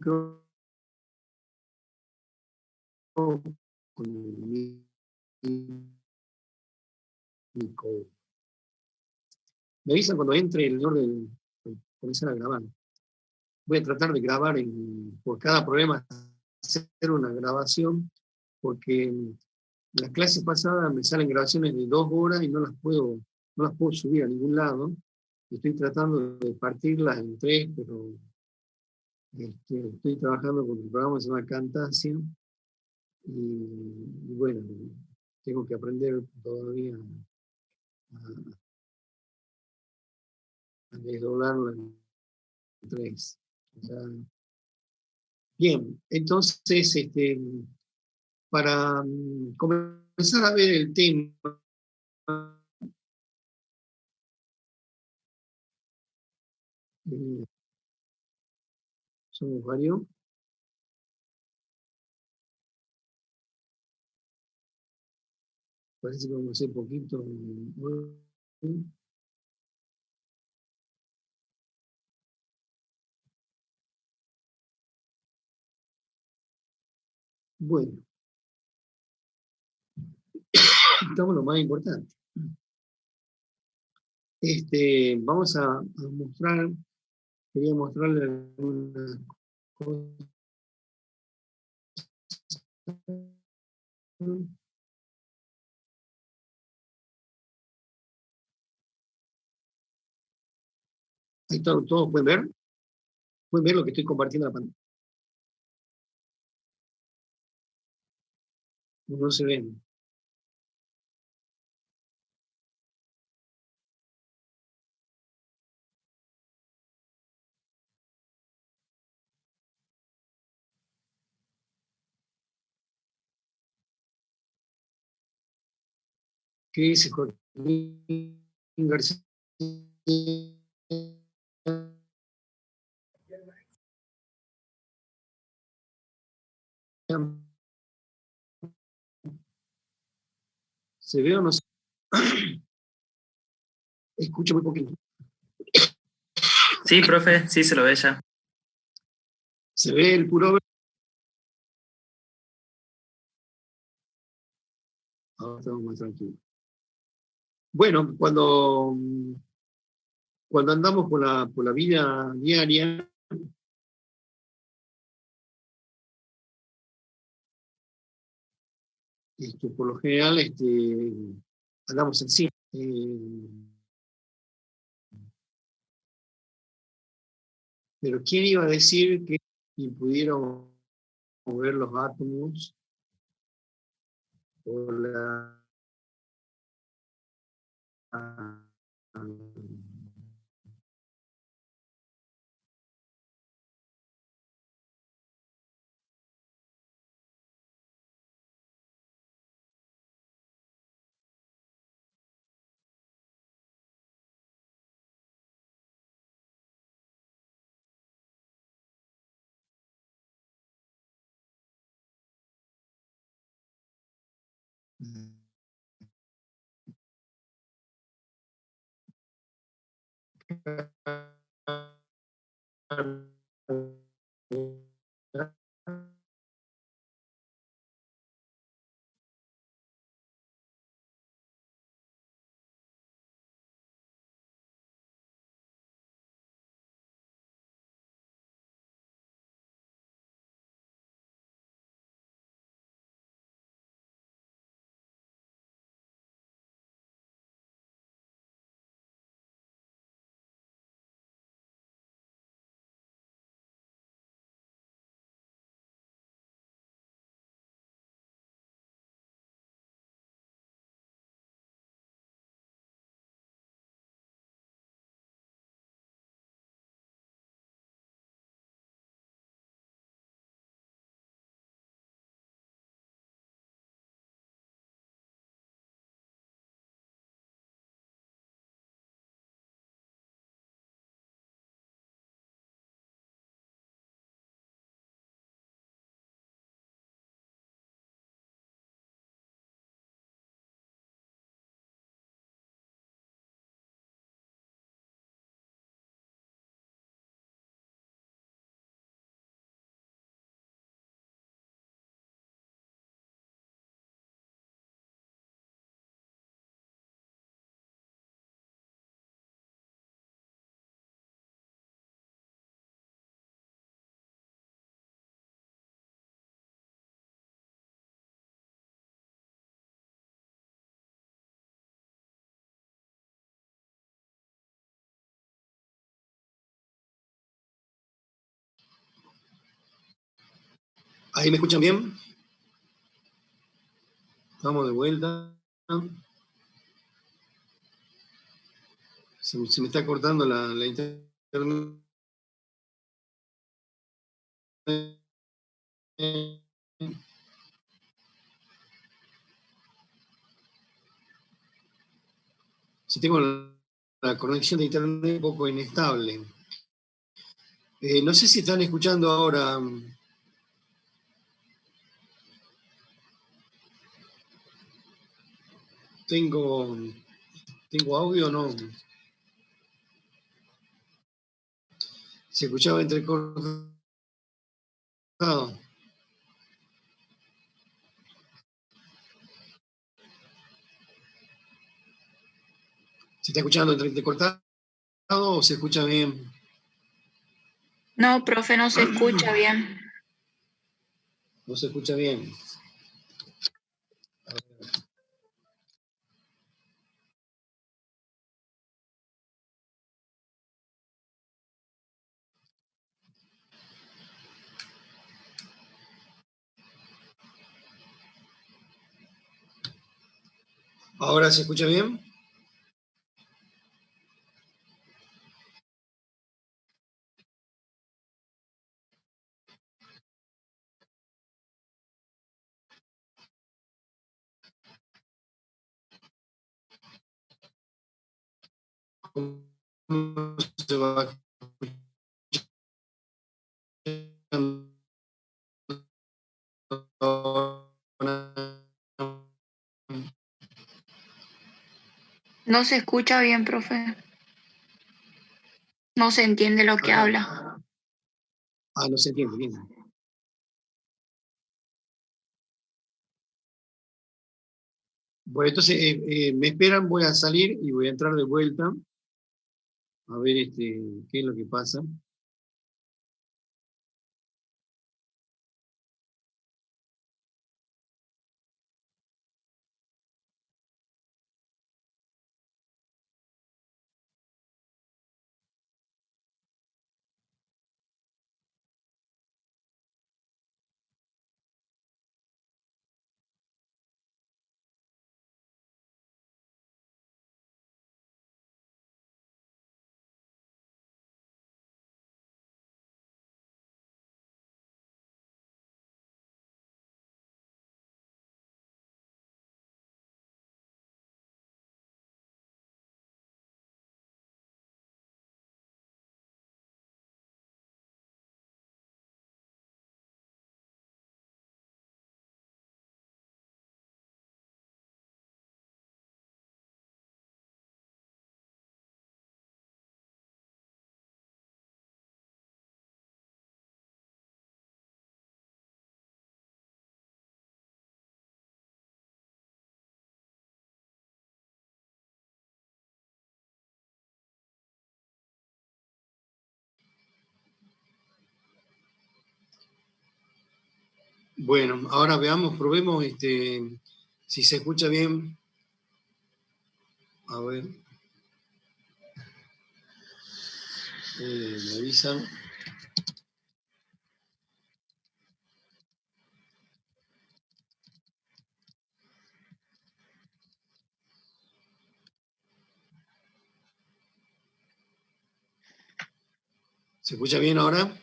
con mi code. Me avisan cuando entre el orden, comenzar a grabar. Voy a tratar de grabar por cada problema, hacer una grabación, porque en la clase pasada me salen grabaciones de 2 horas y no las puedo subir a ningún lado. Estoy tratando de partirlas en tres, pero estoy trabajando con un programa que se llama Camtasia y bueno, tengo que aprender todavía a desdoblarlo en tres. O sea, bien, entonces, para comenzar a ver el tema, eh, somos varios. Parece que vamos a hacer poquito. Bueno, estamos en lo más importante. Vamos a mostrar, quería mostrarle algunas cosas. Ahí todos pueden ver lo que estoy compartiendo en la pantalla. No se ven. ¿Qué dice Joaquín García? ¿Se ve o no se ve? Escucho muy poquito. Sí, profe, sí se lo ve ya. ¿Se ve el puro? Ahora estamos más tranquilos. Bueno, cuando andamos por la vida diaria, por lo general andamos encima. Pero ¿quién iba a decir que pudieron mover los átomos por la ¿Ahí me escuchan bien? Estamos de vuelta. Se me está cortando la internet. Si tengo la conexión de internet un poco inestable. No sé si están escuchando ahora. ¿Tengo audio o no? Se escuchaba entrecortado. ¿Se está escuchando entrecortado o se escucha bien? No, profe, no se escucha bien. No se escucha bien. ¿Ahora se escucha bien? ¿Cómo se va escuchando ahora? No se escucha bien, profe. No se entiende lo que habla. No se entiende bien. Bueno, entonces me esperan, voy a salir y voy a entrar de vuelta a ver qué es lo que pasa. Bueno, ahora veamos, probemos si se escucha bien. A ver. Me avisan. ¿Se escucha bien ahora?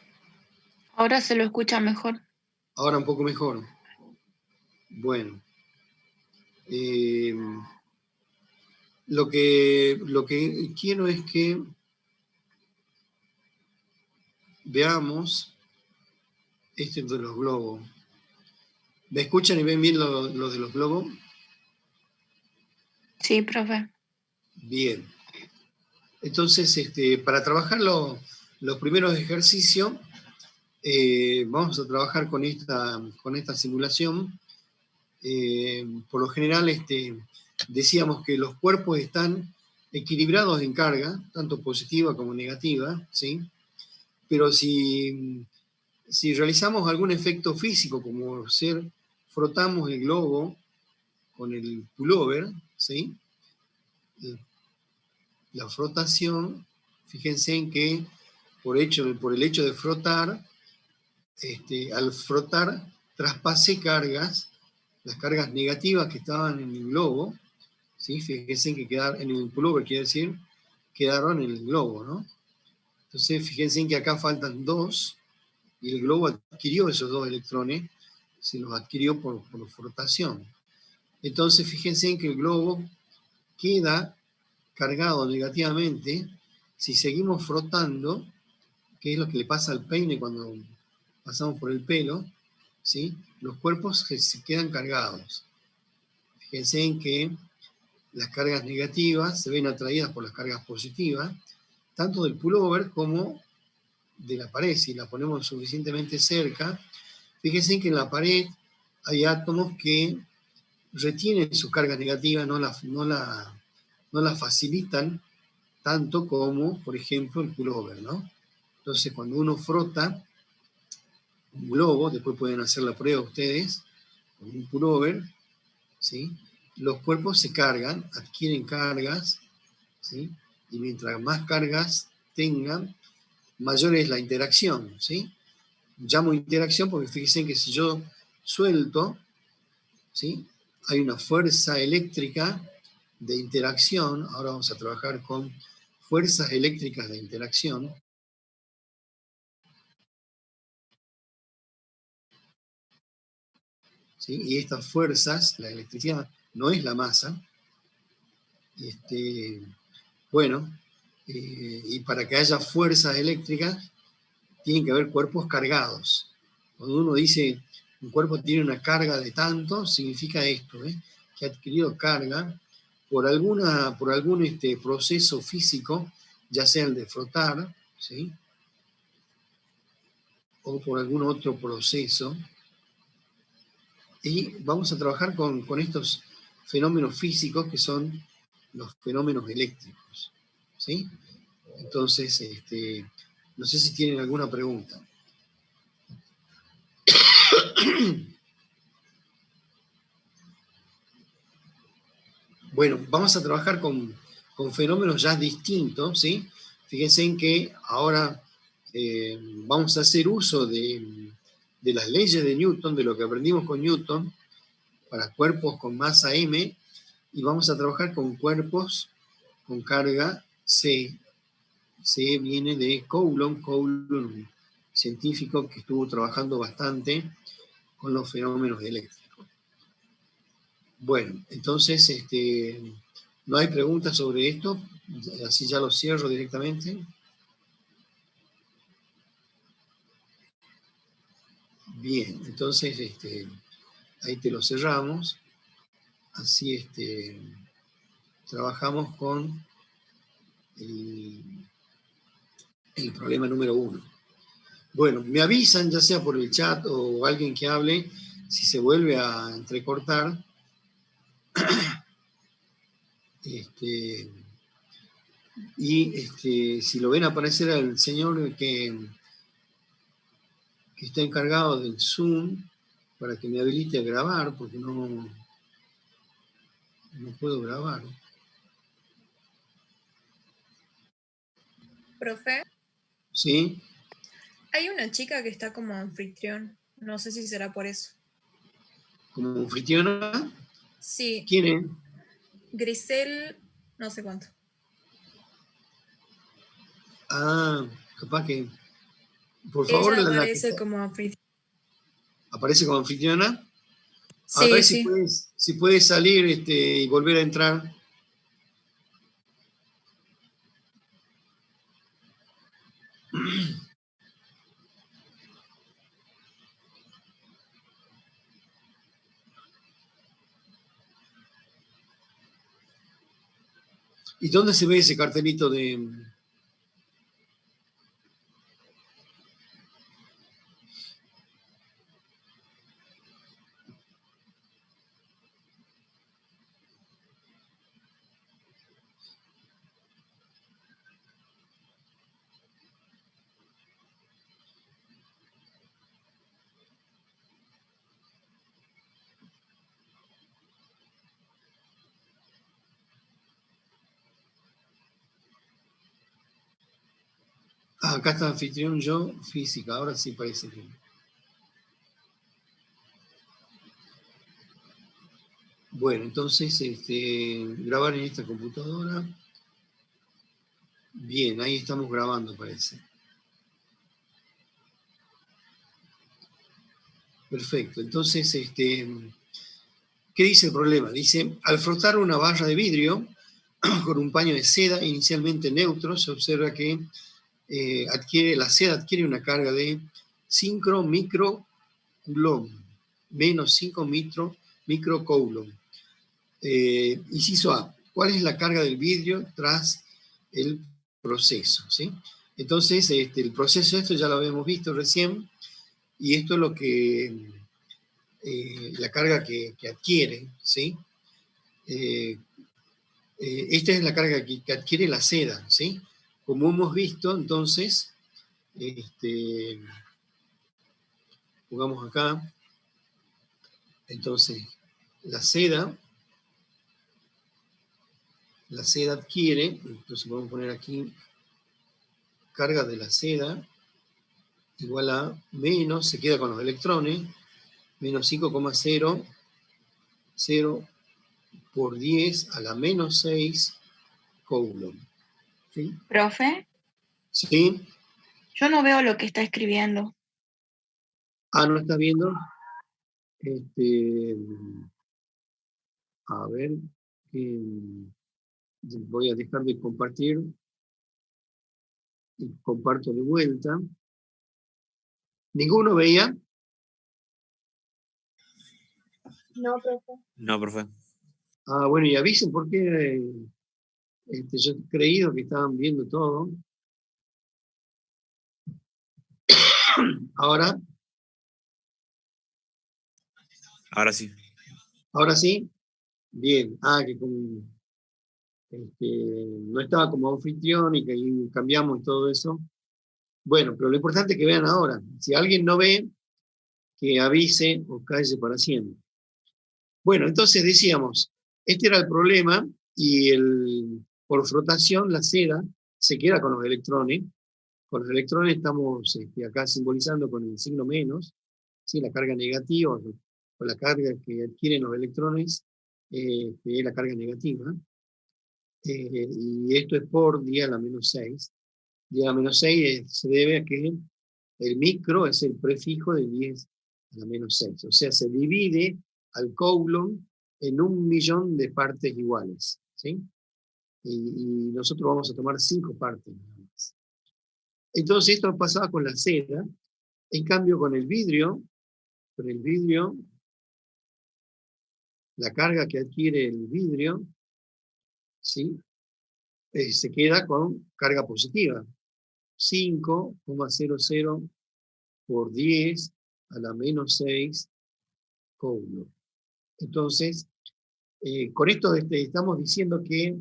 Ahora se lo escucha mejor. Ahora un poco mejor. Bueno. Lo que quiero es que veamos de los globos. ¿Me escuchan y ven bien lo de los globos? Sí, profe. Bien. Entonces, para trabajar los primeros ejercicios, vamos a trabajar con esta simulación. Por lo general, decíamos que los cuerpos están equilibrados en carga, tanto positiva como negativa, ¿sí? Pero si realizamos algún efecto físico, como frotamos el globo con el pullover, ¿sí? La frotación, fíjense en que por el hecho de frotar, al frotar traspase cargas, las cargas negativas que estaban en el globo, ¿sí? Fíjense que quedaron en el pullover, quiere decir, quedaron en el globo, ¿no? Entonces, fíjense que acá faltan 2, y el globo adquirió esos 2 electrones, se los adquirió por frotación. Entonces, fíjense que el globo queda cargado negativamente si seguimos frotando, que es lo que le pasa al peine cuando pasamos por el pelo, ¿sí? Los cuerpos se quedan cargados. Fíjense que las cargas negativas se ven atraídas por las cargas positivas, tanto del pullover como de la pared. Si la ponemos suficientemente cerca, fíjense que en la pared hay átomos que retienen sus cargas negativas, no la facilitan tanto como, por ejemplo, el pullover, ¿no? Entonces, cuando uno frota un globo, después pueden hacer la prueba ustedes, con un pullover, ¿sí? Los cuerpos se cargan, adquieren cargas, ¿sí? Y mientras más cargas tengan, mayor es la interacción, ¿sí? Llamo interacción porque fíjense que si yo suelto, ¿sí? Hay una fuerza eléctrica de interacción. Ahora vamos a trabajar con fuerzas eléctricas de interacción. ¿Sí? Y estas fuerzas, la electricidad no es la masa. Bueno, y para que haya fuerzas eléctricas, tienen que haber cuerpos cargados. Cuando uno dice un cuerpo tiene una carga de tanto, significa esto, que ha adquirido carga por algún proceso físico, ya sea el de frotar, ¿sí? O por algún otro proceso. Y vamos a trabajar con estos fenómenos físicos que son los fenómenos eléctricos, ¿sí? Entonces, no sé si tienen alguna pregunta. Bueno, vamos a trabajar con fenómenos ya distintos, ¿sí? Fíjense en que ahora vamos a hacer uso de las leyes de Newton, de lo que aprendimos con Newton, para cuerpos con masa m, y vamos a trabajar con cuerpos con carga c. C viene de Coulomb, un científico que estuvo trabajando bastante con los fenómenos eléctricos. Bueno, entonces, ¿no hay preguntas sobre esto? Así ya lo cierro directamente. Bien, entonces ahí te lo cerramos. Así trabajamos con el problema número 1. Bueno, me avisan, ya sea por el chat o alguien que hable, si se vuelve a entrecortar. Y si lo ven aparecer al señor que está encargado del Zoom, para que me habilite a grabar, porque no puedo grabar. Profe, ¿Sí? hay una chica que está como anfitrión. No sé si será por eso. ¿Como anfitriona? Sí. ¿Quién es? Grisel, no sé cuánto. Ah, capaz que... Por favor, Ella aparece como anfitriona. ¿Aparece como anfitriona? A Sí, ver sí. si puedes salir y volver a entrar. ¿Y dónde se ve ese cartelito de...? Ah, acá está anfitrión yo, física, ahora sí parece que... Bueno, entonces, grabar en esta computadora. Bien, ahí estamos grabando, parece. Perfecto. Entonces, ¿qué dice el problema? Dice, al frotar una barra de vidrio con un paño de seda inicialmente neutro, se observa que la seda adquiere una carga de 5 microcoulomb, menos 5 microcoulomb. Inciso A, ¿cuál es la carga del vidrio tras el proceso? ¿Sí? Entonces, el proceso, esto ya lo habíamos visto recién, y esto es lo que, la carga que adquiere, ¿sí? Esta es la carga que adquiere la seda, ¿sí? Como hemos visto, entonces, jugamos acá, entonces, la seda adquiere, entonces podemos poner aquí, carga de la seda, igual a menos, se queda con los electrones, menos 5,0 por 10 a la menos 6 coulomb. ¿Sí? Profe, ¿Sí? yo no veo lo que está escribiendo. Ah, ¿no está viendo? A ver, voy a dejar de compartir y comparto de vuelta. ¿Ninguno veía? No, profe. No, profe. Ah, bueno, y avisen porque yo he creído que estaban viendo todo. Ahora, Ahora sí. ahora sí. Bien. Ah, que no estaba como anfitrión y que ahí cambiamos y todo eso. Bueno, pero lo importante es que vean ahora. Si alguien no ve, que avise o calle para siempre. Bueno, entonces decíamos, este era el problema y por frotación la seda se queda con los electrones. Con los electrones estamos acá simbolizando con el signo menos, ¿sí? La carga negativa o la carga que adquieren los electrones, que es la carga negativa. Y esto es por 10 a la menos 6. 10 a la menos 6 se debe a que el micro es el prefijo de 10 a la menos 6. O sea, se divide al coulomb en 1.000.000 de partes iguales. ¿Sí? Y nosotros vamos a tomar 5 partes nada más. Entonces esto pasaba con la seda. En cambio con el vidrio, la carga que adquiere el vidrio, ¿sí? Se queda con carga positiva. 5,00 por 10 a la menos 6 coulomb. Entonces, con esto estamos diciendo que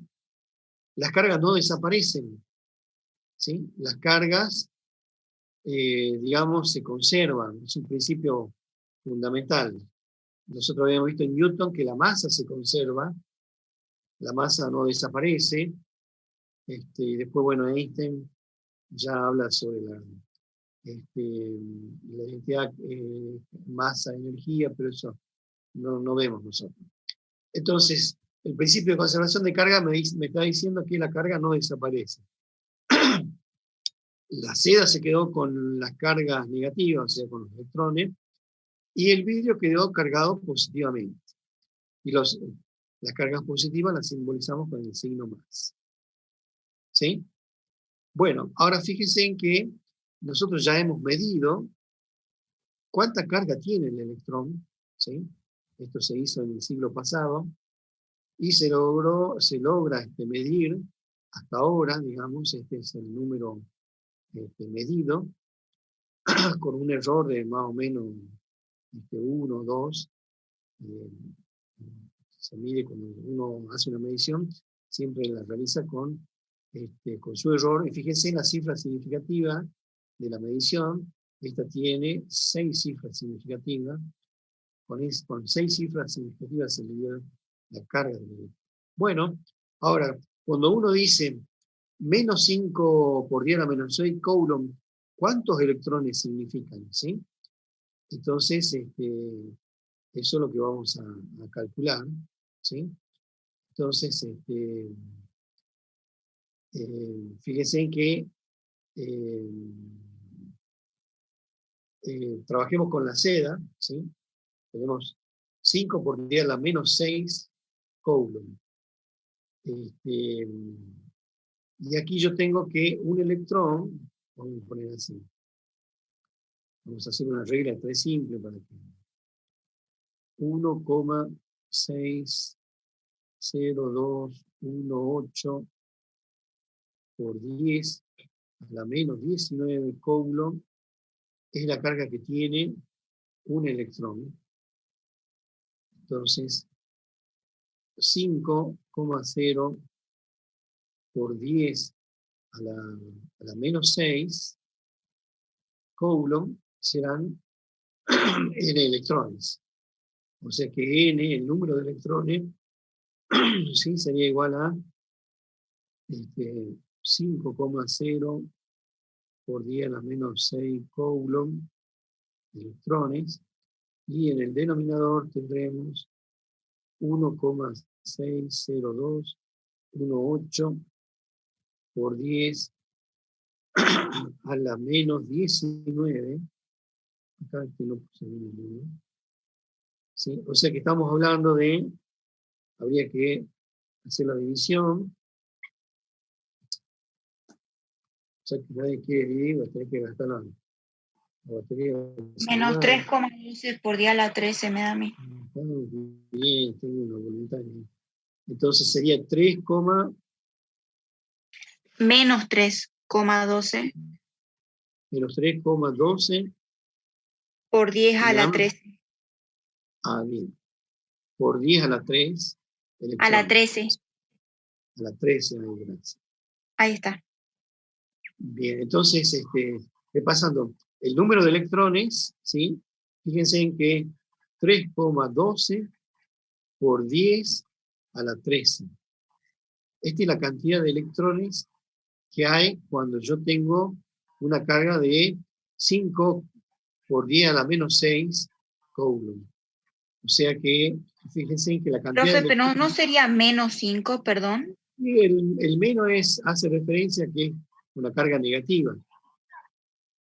las cargas no desaparecen, ¿sí? Las cargas, digamos, se conservan. Es un principio fundamental. Nosotros habíamos visto en Newton que la masa se conserva, la masa no desaparece. Y después, bueno, Einstein ya habla sobre la identidad masa-energía, pero eso no vemos nosotros. Entonces, el principio de conservación de carga me está diciendo que la carga no desaparece. La seda se quedó con las cargas negativas, o sea, con los electrones, y el vidrio quedó cargado positivamente. Y las cargas positivas las simbolizamos con el signo más. ¿Sí? Bueno, ahora fíjense en que nosotros ya hemos medido cuánta carga tiene el electrón. ¿Sí? Esto se hizo en el siglo pasado. Y se logra medir hasta ahora, digamos, este es el número medido, con un error de más o menos 1 o 2. Se mide cuando uno hace una medición, siempre la realiza con su error. Y fíjense en la cifra significativa de la medición. Esta tiene 6 cifras significativas. Con 6 cifras significativas se mide la carga del electrón. Bueno, ahora, cuando uno dice menos 5 por 10 a la menos 6 coulomb, ¿cuántos electrones significan? ¿Sí? Entonces, eso es lo que vamos a calcular. ¿sí? Entonces, fíjense en que trabajemos con la seda, ¿sí? Tenemos 5 por 10 a la menos 6 coulomb. Y aquí yo tengo que un electrón, vamos a poner así, vamos a hacer una regla 3 simple para que 1,600218 por 10 a la menos 19 coulomb es la carga que tiene un electrón. Entonces, 5,0 por 10 a la menos 6 coulomb serán n electrones. O sea que n, el número de electrones, ¿sí? Sería igual a 5,0 por 10 a la menos 6 coulomb de electrones. Y en el denominador tendremos 1,60218 por 10 a la menos 19. Acá que no puse bien, ¿sí? O sea que estamos hablando de, habría que hacer la división. O sea que nadie quiere dividir, va a tener que gastar la batería. Menos 3,12 por 10 a la 13 me da a mí. Bien, tengo una voluntad. Entonces sería 3, Menos 3,12 menos 3,12 por 10 a la 13. Bien. Por 10 a la 3. A la 13. A la 13, gracias. Ahí está. Bien, entonces, repasando, el número de electrones, ¿sí? Fíjense en que 3,12 por 10 a la 13. Esta es la cantidad de electrones que hay cuando yo tengo una carga de 5 por 10 a la menos 6 coulomb. O sea que, fíjense en que la cantidad Profe, de pero no sería menos 5, perdón. el menos hace referencia a que es una carga negativa.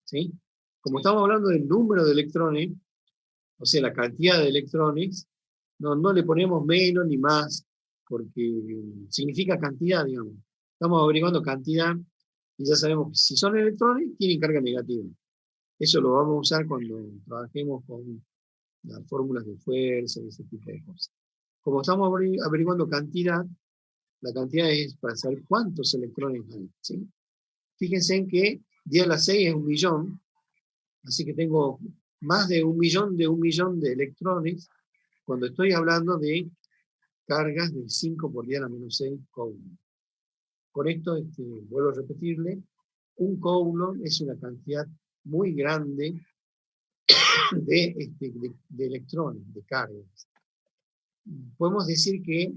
¿Sí? Como estamos hablando del número de electrones, o sea, la cantidad de electrones, no le ponemos menos ni más, porque significa cantidad, digamos. Estamos averiguando cantidad y ya sabemos que si son electrones, tienen carga negativa. Eso lo vamos a usar cuando trabajemos con las fórmulas de fuerza y ese tipo de cosas. Como estamos averiguando cantidad, la cantidad es para saber cuántos electrones hay, ¿sí? Fíjense en que 10 a la 6 es 1.000.000, así que tengo más de 1.000.000 de electrones cuando estoy hablando de cargas de 5 por 10 a la menos 6 coulomb. Con esto, vuelvo a repetirle, un coulomb es una cantidad muy grande de electrones, de cargas. Podemos decir que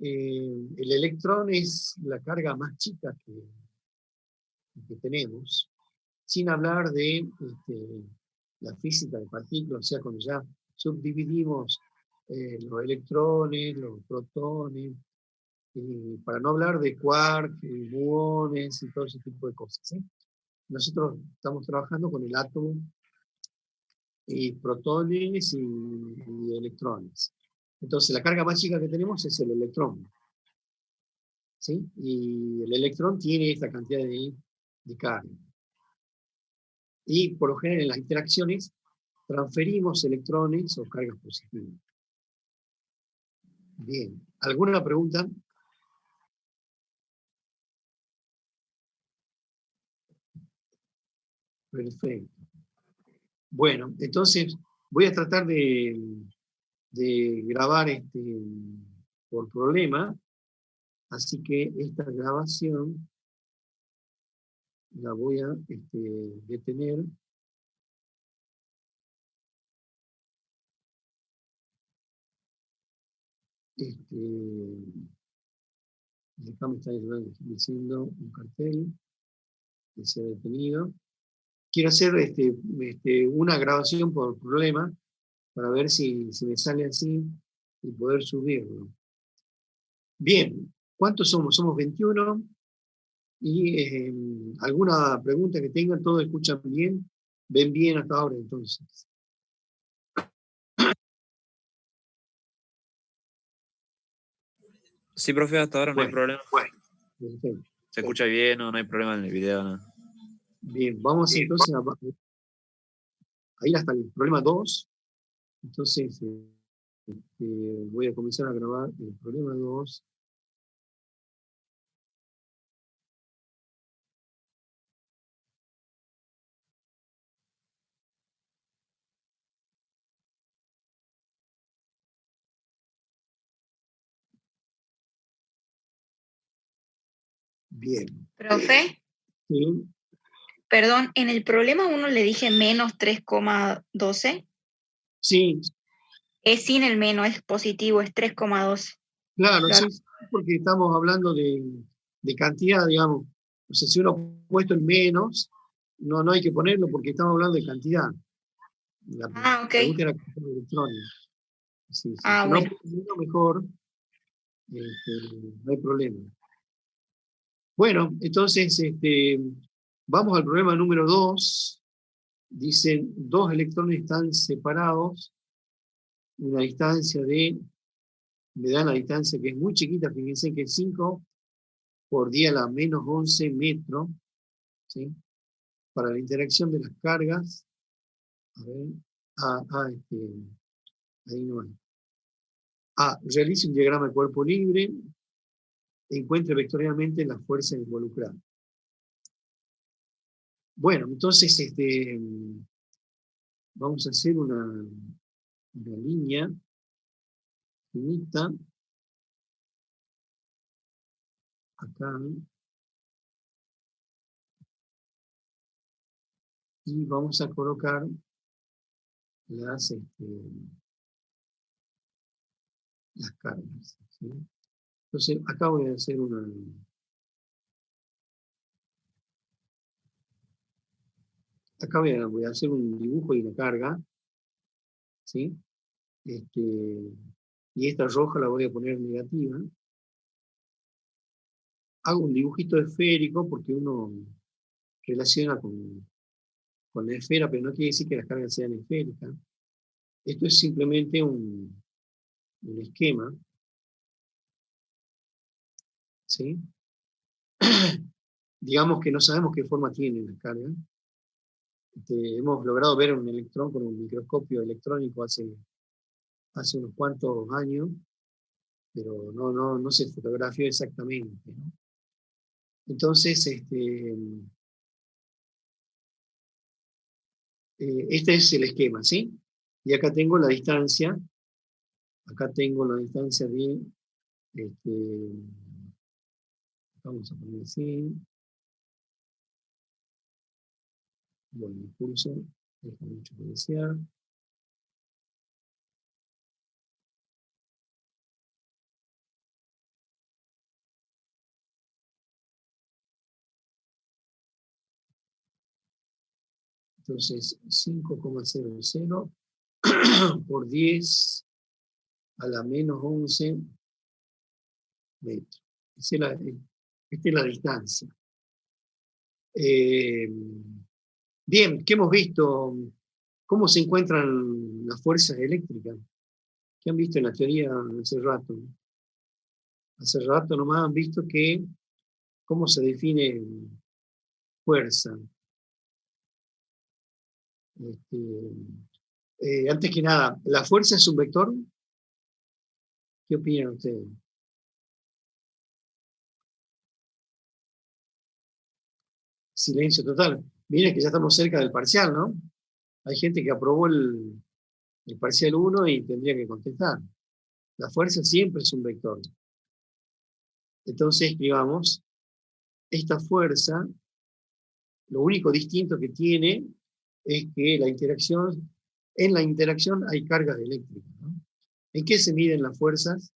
el electrón es la carga más chica que tenemos, sin hablar de la física de partículas, o sea, cuando ya subdividimos los electrones, los protones, y para no hablar de quarks, muones y todo ese tipo de cosas. ¿Sí? Nosotros estamos trabajando con el átomo y protones y electrones. Entonces la carga más chica que tenemos es el electrón. ¿Sí? Y el electrón tiene esta cantidad de carga. Y por lo general en las interacciones transferimos electrones o cargas positivas. Bien, ¿alguna pregunta? Perfecto. Bueno, entonces voy a tratar de grabar por problema, así que esta grabación la voy a detener. Acá me está diciendo un cartel que se ha detenido. Quiero hacer una grabación por problema para ver si me sale así y poder subirlo. Bien, ¿cuántos somos? Somos 21. Y alguna pregunta que tengan, todos escuchan bien, ven bien hasta ahora entonces. Sí, profe, hasta ahora no hay problema. Perfecto. Se escucha bien, no hay problema en el video, ¿no? Bien, vamos entonces a ir hasta el problema 2. Entonces, voy a comenzar a grabar el problema 2. Bien. Profe, Sí, perdón, en el problema 1 le dije menos 3,12. sí, Es sin el menos, es positivo, es 3,12. claro, Claro. sí, porque estamos hablando de cantidad, digamos. O sea, si uno ha puesto el menos, no hay que ponerlo porque estamos hablando de cantidad. La Ah, ok. pregunta era cantidad electrónica. Sí, sí. Ah, Si no bueno. pones menos, mejor, no hay problema. Bueno, entonces vamos al problema número 2. Dicen, dos electrones están separados, una distancia me dan la distancia que es muy chiquita, fíjense que es 5 por 10 a la menos 11 metros, ¿sí? Para la interacción de las cargas. A ver, ahí no hay. Realice un diagrama de cuerpo libre, encuentre vectorialmente las fuerzas involucradas. Bueno, entonces vamos a hacer una línea finita acá y vamos a colocar las cargas, ¿sí? Entonces acá voy a hacer voy a hacer un dibujo y una carga, ¿sí? Y esta roja la voy a poner negativa. Hago un dibujito esférico porque uno relaciona con la esfera, pero no quiere decir que las cargas sean esféricas. Esto es simplemente un esquema, ¿sí? Digamos que no sabemos qué forma tiene la carga. Hemos logrado ver un electrón con un microscopio electrónico hace unos cuantos años, pero no se fotografió exactamente, ¿no? Entonces, este es el esquema, ¿sí? Y acá tengo la distancia, de, vamos a poner así, bueno, el pulso, deja mucho que desear. Entonces, 5,00 por 10 a la menos 11 metros. Esta es la distancia. Bien, ¿qué hemos visto? ¿Cómo se encuentran las fuerzas eléctricas? ¿Qué han visto en la teoría hace rato? Hace rato nomás han visto cómo se define fuerza. Antes que nada, ¿la fuerza es un vector? ¿Qué opinan ustedes? Silencio total. Miren que ya estamos cerca del parcial, ¿no? Hay gente que aprobó el parcial 1 y tendría que contestar. La fuerza siempre es un vector. Entonces escribamos, esta fuerza, lo único distinto que tiene es que en la interacción hay cargas eléctricas, ¿no? ¿En qué se miden las fuerzas?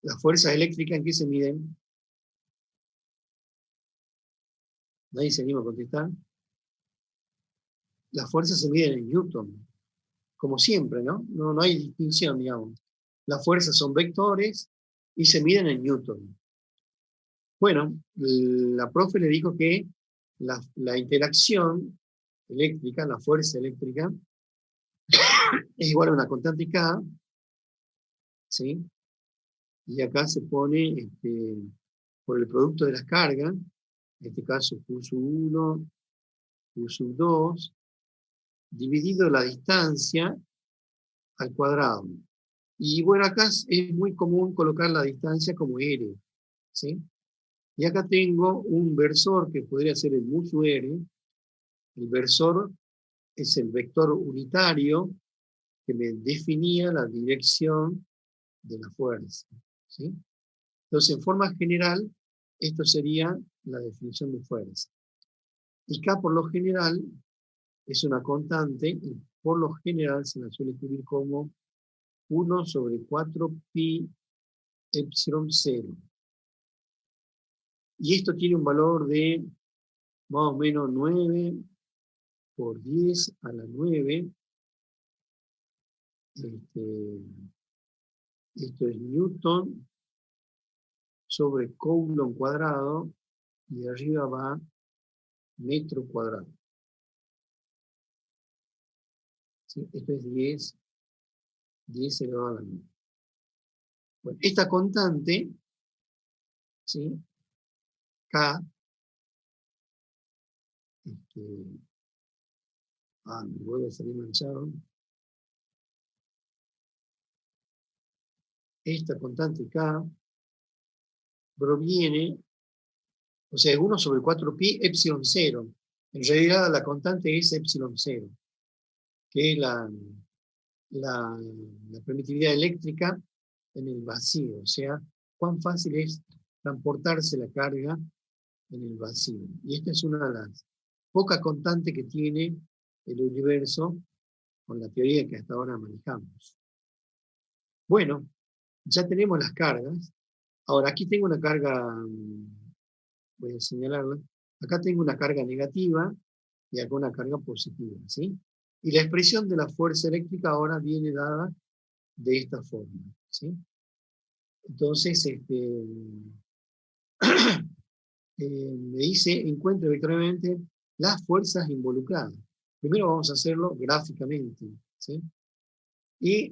¿Las fuerzas eléctricas en qué se miden? Nadie se anima a contestar. las fuerzas se miden en Newton, como siempre, ¿no? No hay distinción, digamos. Las fuerzas son vectores y se miden en Newton. Bueno, la profe le dijo que la interacción eléctrica, la fuerza eléctrica, es igual a una constante K, ¿sí? Y acá se pone por el producto de las cargas, en este caso Q sub 1, Q sub 2, dividido la distancia al cuadrado. Y bueno, acá es muy común colocar la distancia como R, ¿sí? Y acá tengo un versor que podría ser el mu sub R. El versor es el vector unitario que me definía la dirección de la fuerza, ¿sí? Entonces, en forma general, esto sería la definición de fuerza. Y K, por lo general, es una constante y por lo general se la suele escribir como 1 sobre 4 pi epsilon 0. Y esto tiene un valor de más o menos 9 por 10 a la 9. Esto es Newton sobre Coulomb cuadrado y arriba va metro cuadrado. ¿Sí? Esto es 10 elevado a la 9. Bueno, esta constante, ¿sí? K, me voy a salir manchado. Esta constante K proviene, o sea, es 1 sobre 4 pi epsilon 0. En realidad la constante es epsilon 0, que es la permitividad eléctrica en el vacío, o sea, cuán fácil es transportarse la carga en el vacío. Y esta es una de las pocas constantes que tiene el universo con la teoría que hasta ahora manejamos. Bueno, ya tenemos las cargas. Ahora, aquí tengo una carga, voy a señalarla, acá tengo una carga negativa y acá una carga positiva, ¿sí? Y la expresión de la fuerza eléctrica ahora viene dada de esta forma, ¿sí? Entonces, me dice, encuentre vectorialmente las fuerzas involucradas. Primero vamos a hacerlo gráficamente, ¿sí? Y,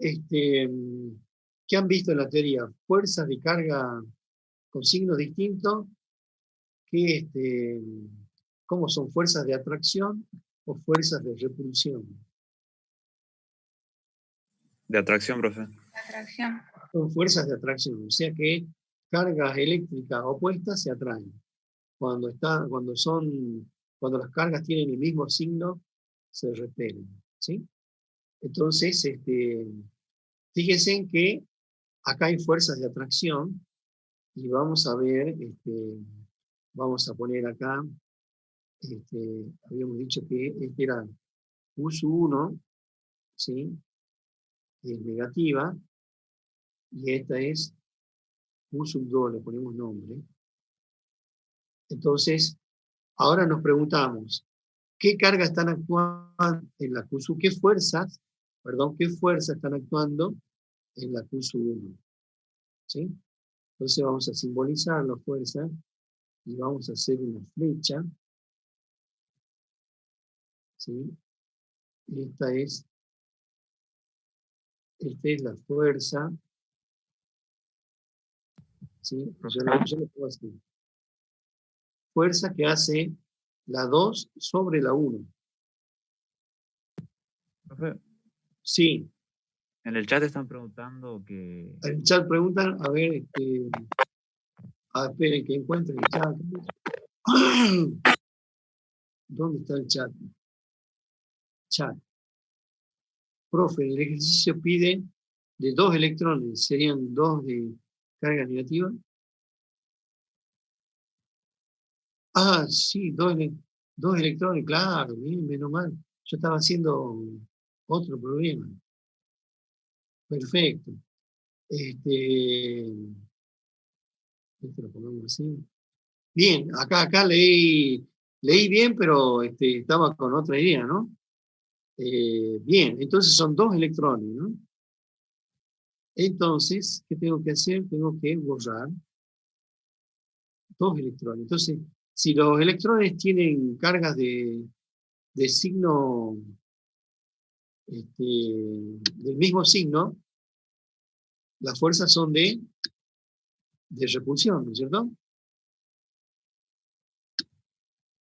¿qué han visto en la teoría? Fuerzas de carga con signos distintos, ¿cómo son? ¿Fuerzas de atracción o fuerzas de repulsión? De atracción, profe. Atracción. Son fuerzas de atracción, o sea que cargas eléctricas opuestas se atraen. Cuando las cargas tienen el mismo signo, se repelen, ¿sí? Entonces, fíjense en que acá hay fuerzas de atracción y vamos a ver, vamos a poner acá, habíamos dicho que este era Q sub 1, ¿sí? Que es negativa, y esta es Q sub 2, le ponemos nombre. Entonces, ahora nos preguntamos, ¿qué cargas están actuando en la Q sub? ¿Qué fuerzas están actuando en la Q sub 1? ¿Sí? Entonces vamos a simbolizar la fuerza y vamos a hacer una flecha. ¿Sí? Esta es la fuerza. ¿Sí? Yo lo puedo hacer. Fuerza que hace la 2 sobre la 1. Profe, Sí. en el chat están preguntando que... En el chat preguntan, a ver, esperen que encuentre el chat. ¿Dónde está el chat? Chat. Profe, el ejercicio pide de 2 electrones, ¿serían 2 de carga negativa? Ah, sí, 2 electrones, claro, bien, menos mal. Yo estaba haciendo otro problema. Perfecto. Esto lo ponemos así. Bien, acá leí bien, pero estaba con otra idea, ¿no? Bien, entonces son 2 electrones, ¿no? Entonces, ¿qué tengo que hacer? Tengo que borrar 2 electrones. Entonces, si los electrones tienen cargas de signo, del mismo signo, las fuerzas son de repulsión, ¿no es cierto?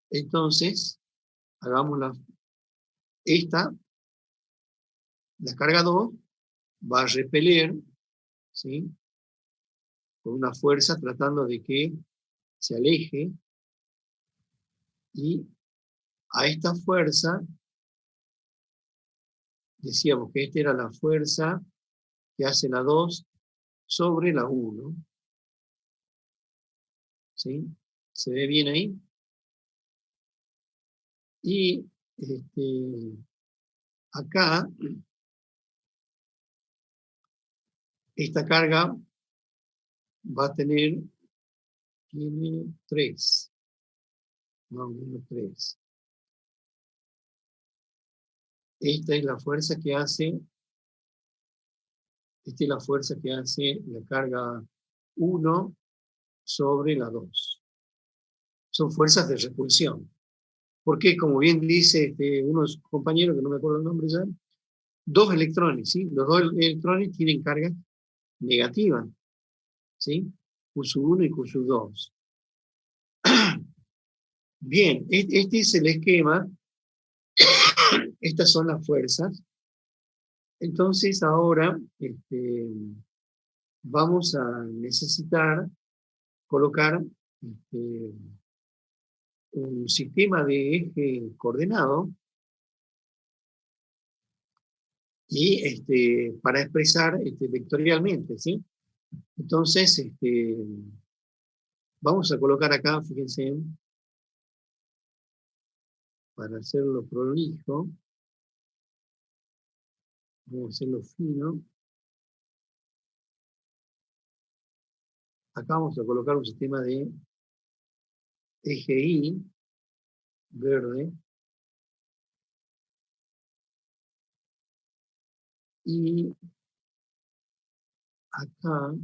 Entonces, hagamos esta, la carga 2, va a repeler, ¿sí? Con una fuerza tratando de que se aleje, y a esta fuerza, decíamos que esta era la fuerza que hace la 2 sobre la 1, ¿sí? ¿Se ve bien ahí? Y acá, esta carga va a tiene 3, más o menos 3. Esta es la fuerza que hace, esta es la fuerza que hace la carga 1 sobre la 2. Son fuerzas de repulsión. Porque, como bien dice unos compañeros, que no me acuerdo el nombre ya, 2 electrones, ¿sí? Los 2 electrones tienen carga negativa, ¿sí? Q1 y Q2. Bien, este es el esquema. Estas son las fuerzas. Entonces, ahora vamos a necesitar colocar un sistema de eje coordenado y para expresar vectorialmente, ¿sí? Entonces, vamos a colocar acá, fíjense, para hacerlo prolijo, vamos a hacerlo fino. Acá vamos a colocar un sistema de eje Y, verde, y acá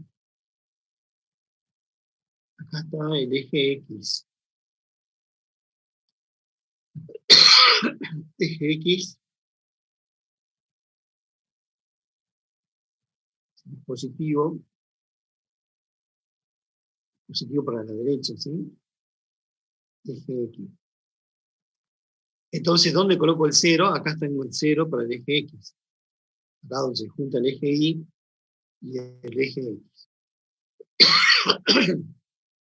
está el eje X. Eje X positivo para la derecha, ¿sí? Eje X. Entonces, ¿dónde coloco el 0? Acá tengo el 0 para el eje X. Acá donde se junta el eje Y y el eje X.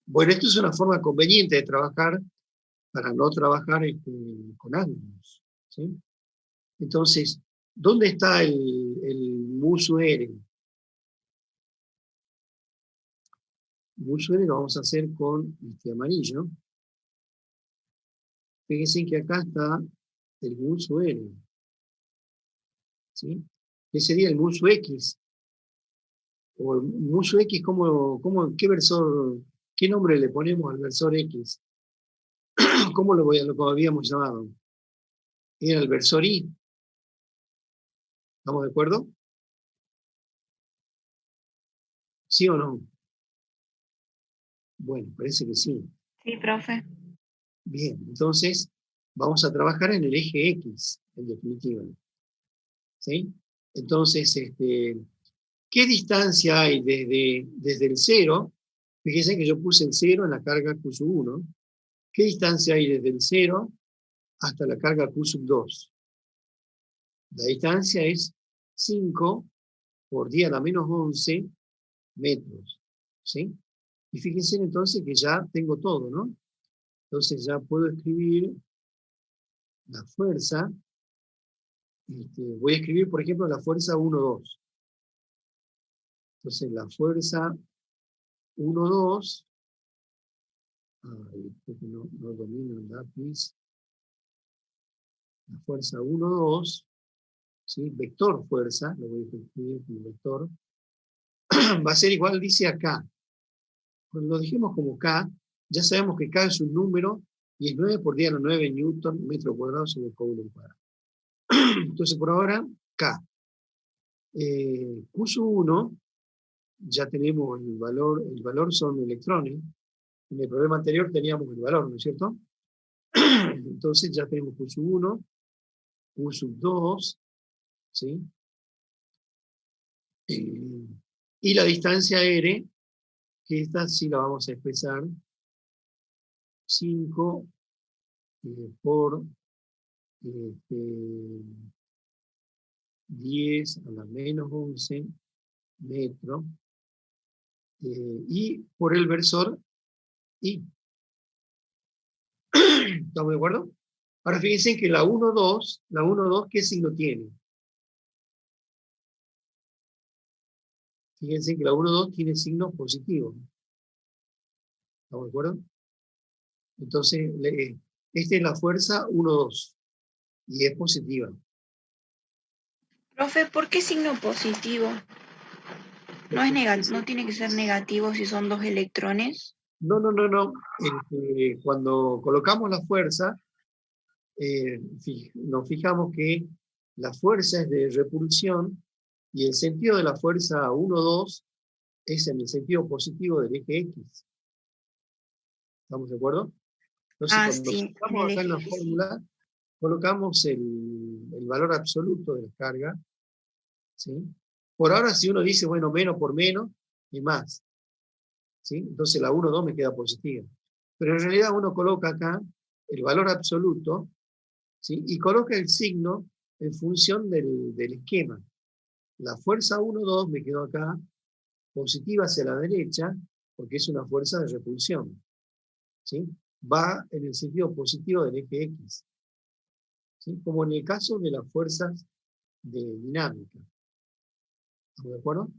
Bueno, esto es una forma conveniente de trabajar para no trabajar con ángulos, ¿sí? Entonces, ¿dónde está el mu-R? Mu-R lo vamos a hacer con este amarillo. Fíjense que acá está el mu-R, ¿sí? ¿Qué sería el mu-X? O el mu-X, ¿qué nombre le ponemos al versor X? ¿Cómo lo habíamos llamado? Era el versor Y. ¿Estamos de acuerdo? ¿Sí o no? Bueno, parece que sí. Sí, profe. Bien, entonces vamos a trabajar en el eje X, en definitiva. ¿Sí? Entonces, ¿qué distancia hay desde el 0? Fíjense que yo puse el 0 en la carga Q1. ¿Qué distancia hay desde el 0 hasta la carga Q2? La distancia es 5 por 10 a la menos 11 metros. ¿Sí? Y fíjense entonces que ya tengo todo, ¿no? Entonces ya puedo escribir la fuerza. Voy a escribir, por ejemplo, la fuerza 1-2. Entonces la fuerza 1-2, no domino el lápiz, la fuerza 1-2, ¿sí? Vector fuerza, lo voy a escribir como vector, va a ser igual, dice acá. Cuando lo dejemos como K, ya sabemos que K es un número y es 9 por 10 a la 9 newton metro cuadrado sobre el coulomb cuadrado. Entonces, por ahora, K. Q sub 1, ya tenemos el valor son electrones. En el problema anterior teníamos el valor, ¿no es cierto? Entonces ya tenemos Q sub 1, Q sub 2, ¿sí? Y la distancia R, que esta sí la vamos a expresar 5 por 10 a la menos 11 metros, y por el versor I. ¿Estamos de acuerdo? Ahora fíjense que la 1, 2, ¿qué signo tiene? Fíjense que la 1, 2 tiene signo positivo. ¿Estamos de acuerdo? Entonces, esta es la fuerza 1, 2, y es positiva. Profe, ¿por qué signo positivo? ¿No es no tiene que ser negativo si son 2 electrones? No. Cuando colocamos la fuerza, nos fijamos que la fuerza es de repulsión y el sentido de la fuerza 1, 2 es en el sentido positivo del eje X. ¿Estamos de acuerdo? Entonces, cuando sí, colocamos acá en la fórmula, colocamos el valor absoluto de la carga, ¿sí? Por ahora, si uno dice, bueno, menos por menos, y más, ¿sí? Entonces la 1, 2 me queda positiva. Pero en realidad uno coloca acá el valor absoluto, ¿sí? Y coloca el signo en función del esquema. La fuerza 1, 2 me quedó acá, positiva hacia la derecha, porque es una fuerza de repulsión, ¿sí? Va en el sentido positivo del eje X, ¿sí? Como en el caso de las fuerzas de dinámica. ¿Estamos de acuerdo?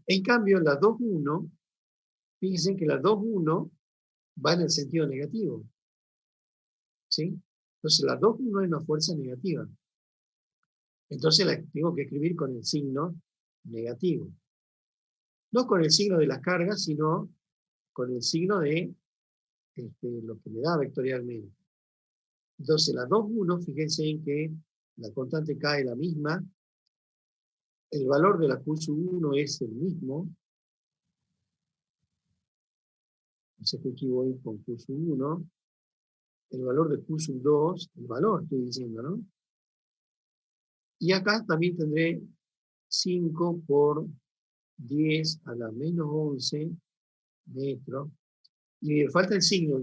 En cambio, la 2,1, fíjense que la 2,1 va en el sentido negativo, ¿sí? Entonces la 2,1 es una fuerza negativa. Entonces la tengo que escribir con el signo negativo. No con el signo de las cargas, sino con el signo de lo que me da vectorialmente. Entonces la 2,1, fíjense en que la constante K es la misma, el valor de la Q sub 1 es el mismo, entonces aquí voy con Q sub 1, el valor de Q sub 2, el valor estoy diciendo, ¿no? Y acá también tendré 5 por 10 a la menos 11 metros, y me falta el signo.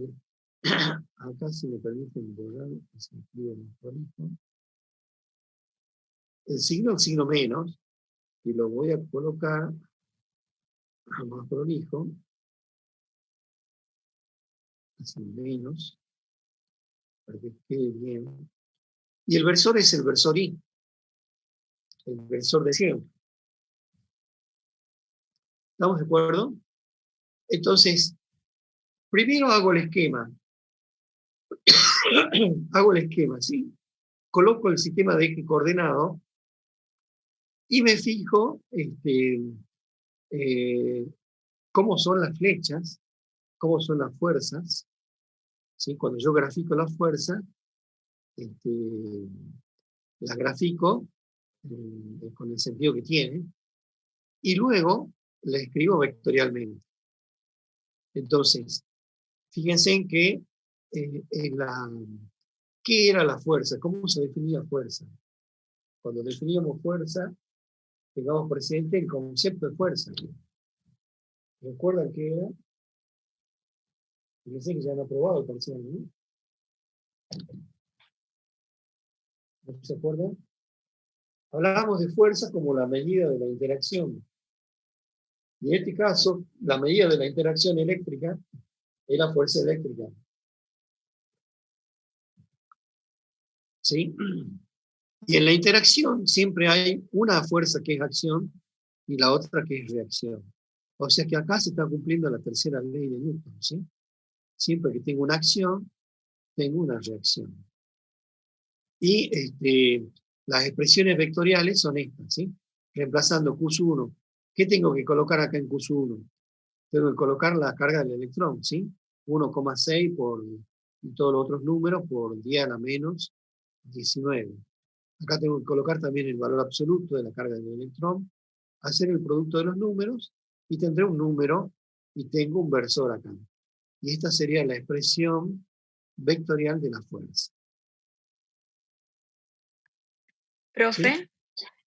Acá, si me permiten borrar, se escribe en prolijo. El signo menos, y lo voy a colocar más prolijo, así menos, para que quede bien. Y el versor es el versor I, el versor de siempre. ¿Estamos de acuerdo? Entonces, primero hago el esquema. Hago el esquema, ¿sí? Coloco el sistema de eje coordenado y me fijo cómo son las flechas, cómo son las fuerzas, ¿sí? Cuando yo grafico la fuerza, la grafico con el sentido que tiene, y luego la escribo vectorialmente. Entonces, fíjense en que ¿qué era la fuerza? ¿Cómo se definía fuerza? Cuando definíamos fuerza, tengamos presente el concepto de fuerza. ¿Recuerdan qué era? Fíjense que ya han aprobado el parcial, ¿no? ¿No se acuerdan? Hablábamos de fuerza como la medida de la interacción. Y en este caso, la medida de la interacción eléctrica es la fuerza eléctrica. ¿Sí? Y en la interacción siempre hay una fuerza que es acción y la otra que es reacción. O sea que acá se está cumpliendo la tercera ley de Newton, ¿sí? Siempre que tengo una acción, tengo una reacción. Y las expresiones vectoriales son estas, ¿sí? Reemplazando Q sub 1. ¿Qué tengo que colocar acá en Q sub 1? Tengo que colocar la carga del electrón, ¿sí? 1,6 por y todos los otros números por 10 a la menos 19. Acá tengo que colocar también el valor absoluto de la carga del electrón, hacer el producto de los números, y tendré un número, y tengo un versor acá. Y esta sería la expresión vectorial de la fuerza. Profe,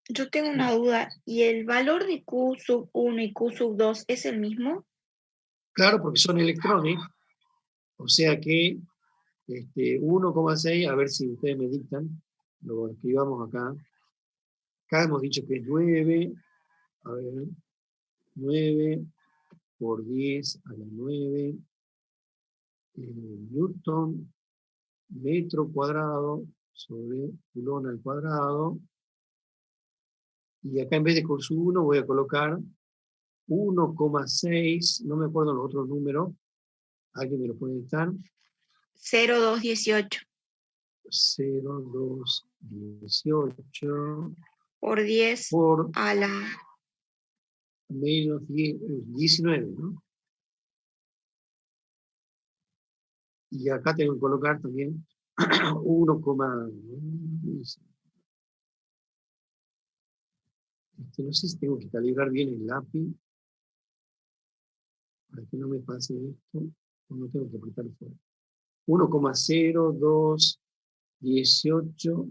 yo tengo una duda. ¿Y el valor de Q sub 1 y Q sub 2 es el mismo? Claro, porque son electrones, o sea que 1,6, a ver si ustedes me dictan, lo escribamos acá. Acá hemos dicho que es 9, a ver, 9 por 10 a la 9, newton, metro cuadrado sobre culón al cuadrado. Y acá en vez de Q sub 1 voy a colocar 1,6, no me acuerdo los otros números, alguien me lo puede dictar. 0,218 0,218 por 10 por a la... menos 19, ¿no? Y acá tengo que colocar también 1, no sé si tengo que calibrar bien el lápiz para que no me pase esto, o no tengo que apretar fuera. 1,0218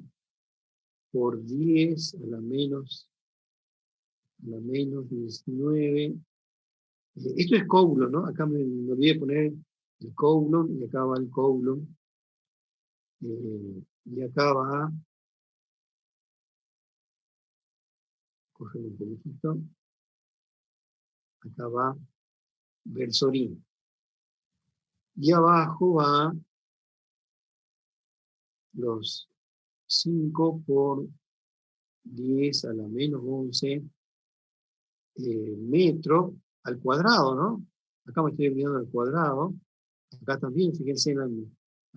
por 10 a la menos 19. Esto es Coulomb, ¿no? Acá me olvidé de poner el Coulomb, y acá va el Coulomb. Y acá va, coger un poquitito, acá va Versorín. Y abajo va los 5 por 10 a la menos 11 metro al cuadrado, ¿no? Acá me estoy olvidando al cuadrado. Acá también, fíjense,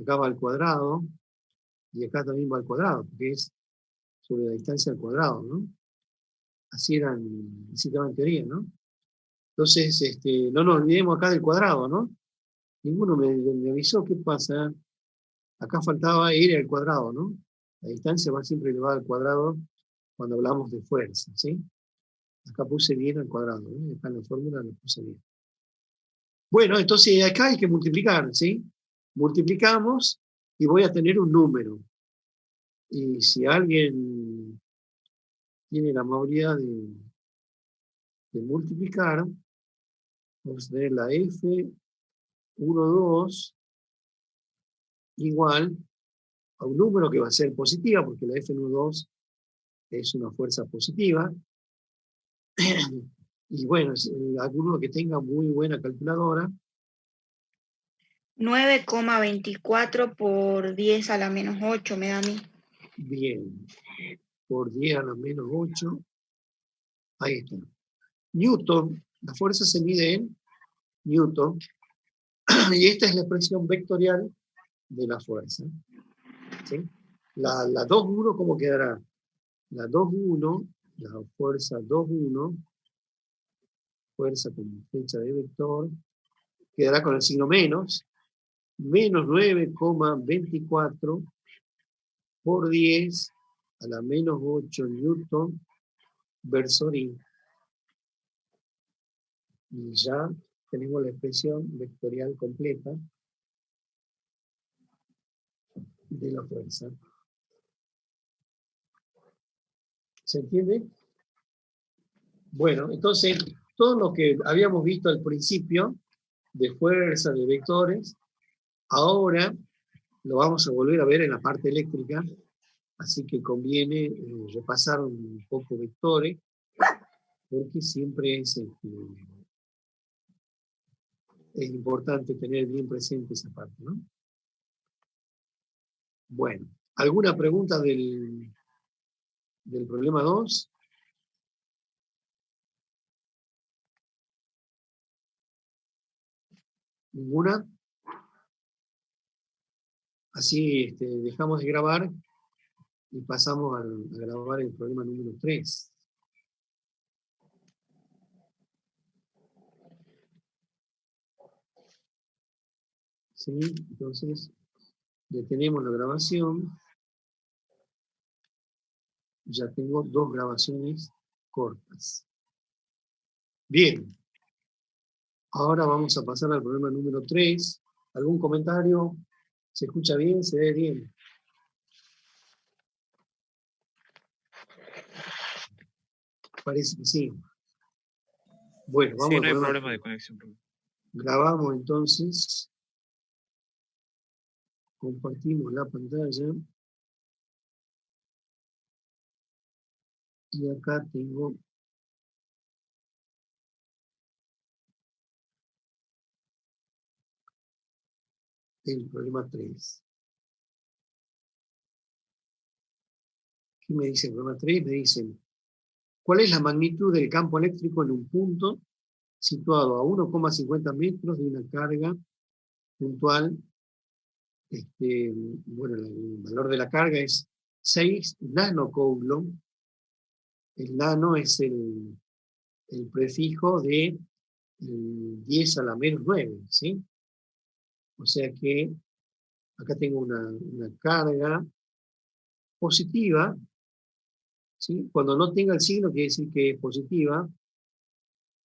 acá va al cuadrado, y acá también va al cuadrado, porque es sobre la distancia al cuadrado, ¿no? Así estaba en teoría, ¿no? Entonces, no nos olvidemos acá del cuadrado, ¿no? Ninguno me avisó qué pasa. Acá faltaba ir al cuadrado, ¿no? La distancia va siempre elevada al cuadrado cuando hablamos de fuerza, ¿sí? Acá puse bien al cuadrado, ¿eh? Acá en la fórmula lo puse bien. Bueno, entonces acá hay que multiplicar, ¿sí? Multiplicamos y voy a tener un número. Y si alguien tiene la amabilidad de multiplicar, vamos a tener la F12 igual a un número que va a ser positiva, porque la F12 es una fuerza positiva. Y bueno, alguno que tenga muy buena calculadora. 9,24 por 10 a la menos 8 me da a mí. Bien, por 10 a la menos 8, ahí está. Newton, la fuerza se mide en Newton, y esta es la expresión vectorial de la fuerza. ¿Sí? La 2,1, ¿cómo quedará? La 2,1, la fuerza 2,1, fuerza con flecha de vector, quedará con el signo menos 9,24 por 10 a la menos 8 newton versorín. Y ya tenemos la expresión vectorial completa de la fuerza. ¿Se entiende? Bueno, entonces, todo lo que habíamos visto al principio, de fuerza, de vectores, ahora lo vamos a volver a ver en la parte eléctrica, así que conviene repasar un poco vectores, porque siempre es importante tener bien presente esa parte, ¿no? Bueno, ¿alguna pregunta del problema 2? ¿Ninguna? Así dejamos de grabar y pasamos a grabar el problema número 3. ¿Sí? Entonces, detenemos la grabación. Ya tengo 2 grabaciones cortas. Bien, ahora vamos a pasar al problema número 3. ¿Algún comentario? ¿Se escucha bien? ¿Se ve bien? Parece que sí. Bueno, vamos Sí, al no hay problema. problema de conexión, profe. Grabamos entonces. Compartimos la pantalla. Y acá tengo el problema 3. ¿Qué me dice el problema 3? Me dicen, ¿cuál es la magnitud del campo eléctrico en un punto situado a 1,50 metros de una carga puntual? Bueno, el valor de la carga es 6 nanocoulomb. El nano es el prefijo de 10 a la menos 9, ¿sí? O sea que acá tengo una carga positiva, ¿sí? Cuando no tenga el signo quiere decir que es positiva,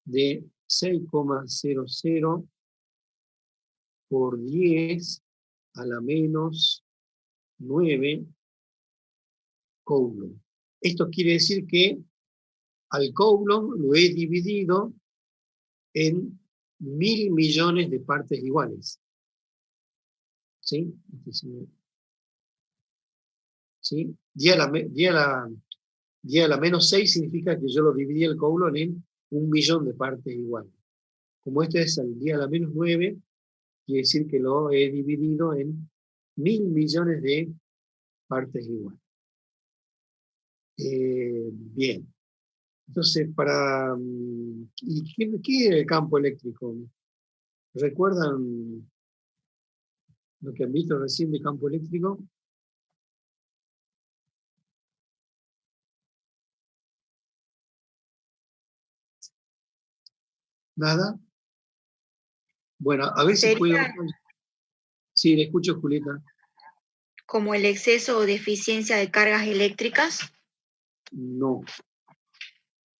de 6,00 por 10 a la menos 9 coulomb. Esto quiere decir que al coulomb lo he dividido en 1000 millones de partes iguales. ¿Sí? ¿Sí? 10 a la menos 6 significa que yo lo dividí el coulomb en 1.000.000 de partes iguales. Como este es al 10 a la menos 9, quiere decir que lo he dividido en 1000 millones de partes iguales. Bien. Entonces, ¿y qué es el campo eléctrico? ¿Recuerdan lo que han visto recién de campo eléctrico? ¿Nada? Bueno, a ver si puedo... Sería Sí, le escucho, Julieta. como el exceso o deficiencia de cargas eléctricas. No.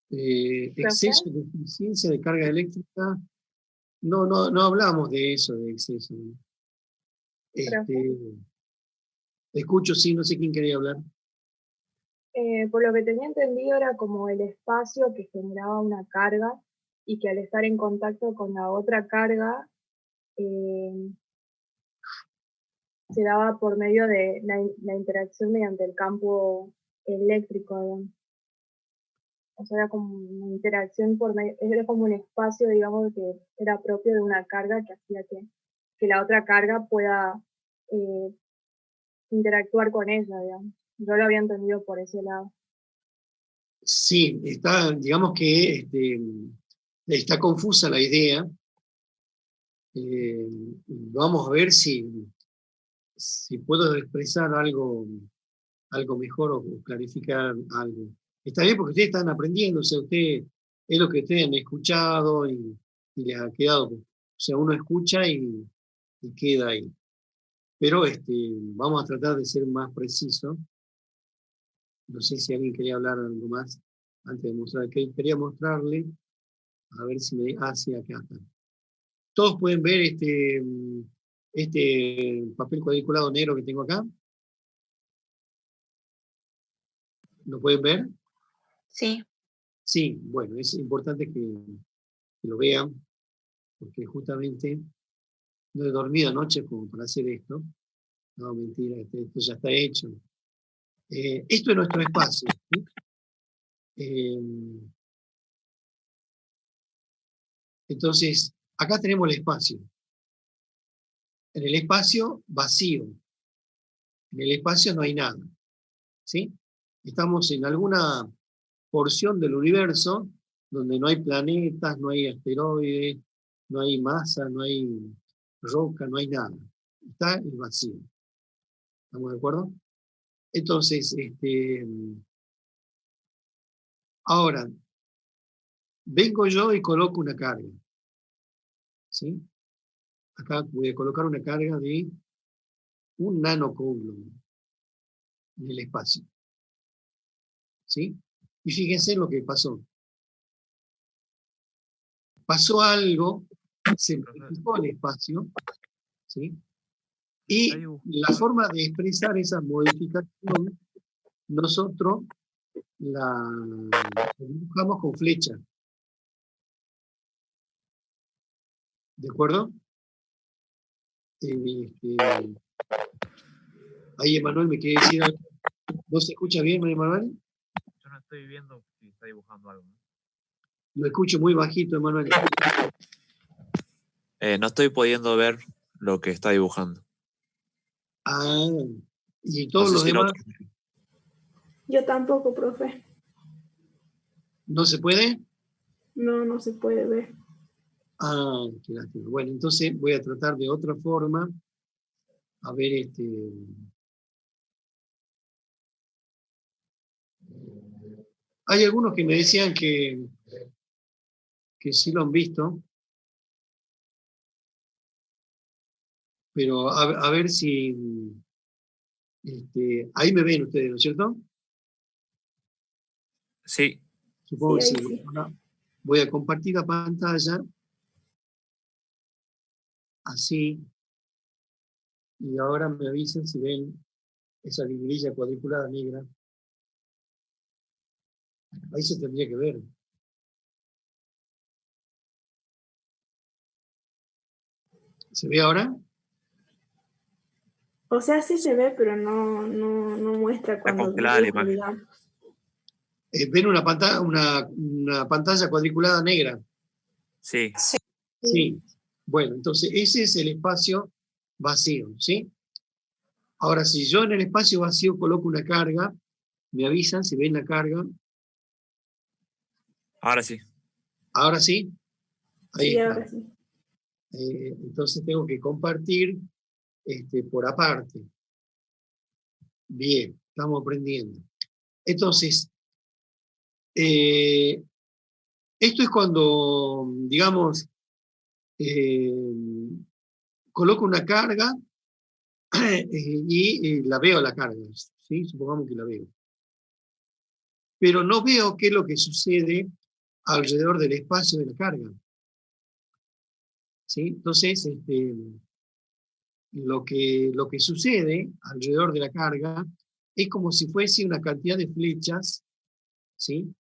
Exceso de eficiencia de carga eléctrica. No hablamos de eso, de exceso. Escucho, sí, no sé quién quería hablar. Por lo que tenía entendido era como el espacio que generaba una carga y que al estar en contacto con la otra carga se daba por medio de la interacción mediante el campo eléctrico, digamos. O sea, era como una interacción por medio, era como un espacio, digamos, que era propio de una carga que hacía que la otra carga pueda eh, interactuar con ella, digamos. Yo lo había entendido por ese lado. Sí, digamos que está confusa la idea. Vamos a ver si puedo expresar algo mejor o clarificar algo. Está bien porque ustedes están aprendiendo, o sea, es lo que ustedes han escuchado y les ha quedado. O sea, uno escucha y queda ahí. Pero vamos a tratar de ser más precisos. No sé si alguien quería hablar algo más antes de mostrar. Quería mostrarle, a ver si me... Ah, sí, acá está. Todos pueden ver este papel cuadriculado negro que tengo acá. ¿Lo pueden ver? Sí. Sí, bueno, es importante que lo vean, porque justamente no he dormido anoche como para hacer esto. No, mentira, esto ya está hecho. Esto es nuestro espacio. ¿Sí? Entonces, acá tenemos el espacio. En el espacio vacío. En el espacio no hay nada. ¿Sí? Estamos en alguna porción del universo donde no hay planetas, no hay asteroides, no hay masa, no hay roca, no hay nada. Está el vacío. ¿Estamos de acuerdo? Entonces, ahora, vengo yo y coloco una carga. ¿Sí? Acá voy a colocar una carga de 1 nanocoulomb en el espacio. ¿sí? Y fíjense lo que pasó. Pasó algo, se modificó el espacio, ¿sí? Y la forma de expresar esa modificación, nosotros la dibujamos con flecha. ¿De acuerdo? Ahí Emanuel me quiere decir algo. ¿No se escucha bien, Emanuel? Yo no estoy viendo si está dibujando algo, ¿no? Lo escucho muy bajito, Emanuel. No estoy pudiendo ver lo que está dibujando. Ah, y No todos sé los si el demás, otro. Yo tampoco, profe. ¿no se puede? No, no se puede ver. Ah, qué lástima. Bueno, entonces voy a tratar de otra forma. A ver, hay algunos que me decían que sí lo han visto, pero a ver si... ahí me ven ustedes, ¿no es cierto? Sí, Supongo Sí, que ahí sí. sí. Ahora voy a compartir la pantalla, así, y ahora me avisen si ven esa librilla cuadriculada negra. Ahí se tendría que ver. ¿Se ve ahora? O sea, sí se ve, pero no muestra está cuando congelada la dibuja, imagen. digamos. ¿Ven una pantalla cuadriculada negra? Sí, Sí. Bueno, entonces ese es el espacio vacío, ¿sí? Ahora, si yo en el espacio vacío coloco una carga, me avisan si ven la carga. ahora sí. Ahora sí, ahí Sí, está. ahora sí. Entonces tengo que compartir por aparte. Bien, estamos aprendiendo. Entonces, esto es cuando, digamos, coloco una carga y la veo la carga, ¿sí? Supongamos que la veo. Pero no veo qué es lo que sucede alrededor del espacio de la carga. ¿Sí? Entonces, lo que sucede alrededor de la carga es como si fuese una cantidad de flechas, ¿sí?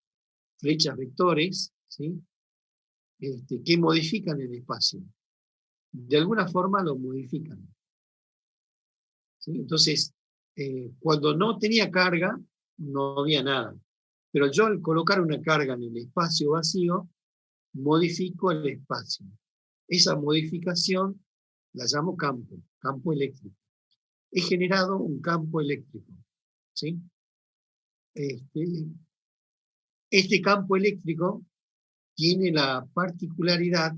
Flechas vectores, ¿sí? Que modifican el espacio. De alguna forma lo modifican. ¿Sí? Entonces, cuando no tenía carga, no había nada. Pero yo al colocar una carga en el espacio vacío, modifico el espacio. Esa modificación la llamo campo eléctrico. He generado un campo eléctrico. ¿Sí? Este campo eléctrico tiene la particularidad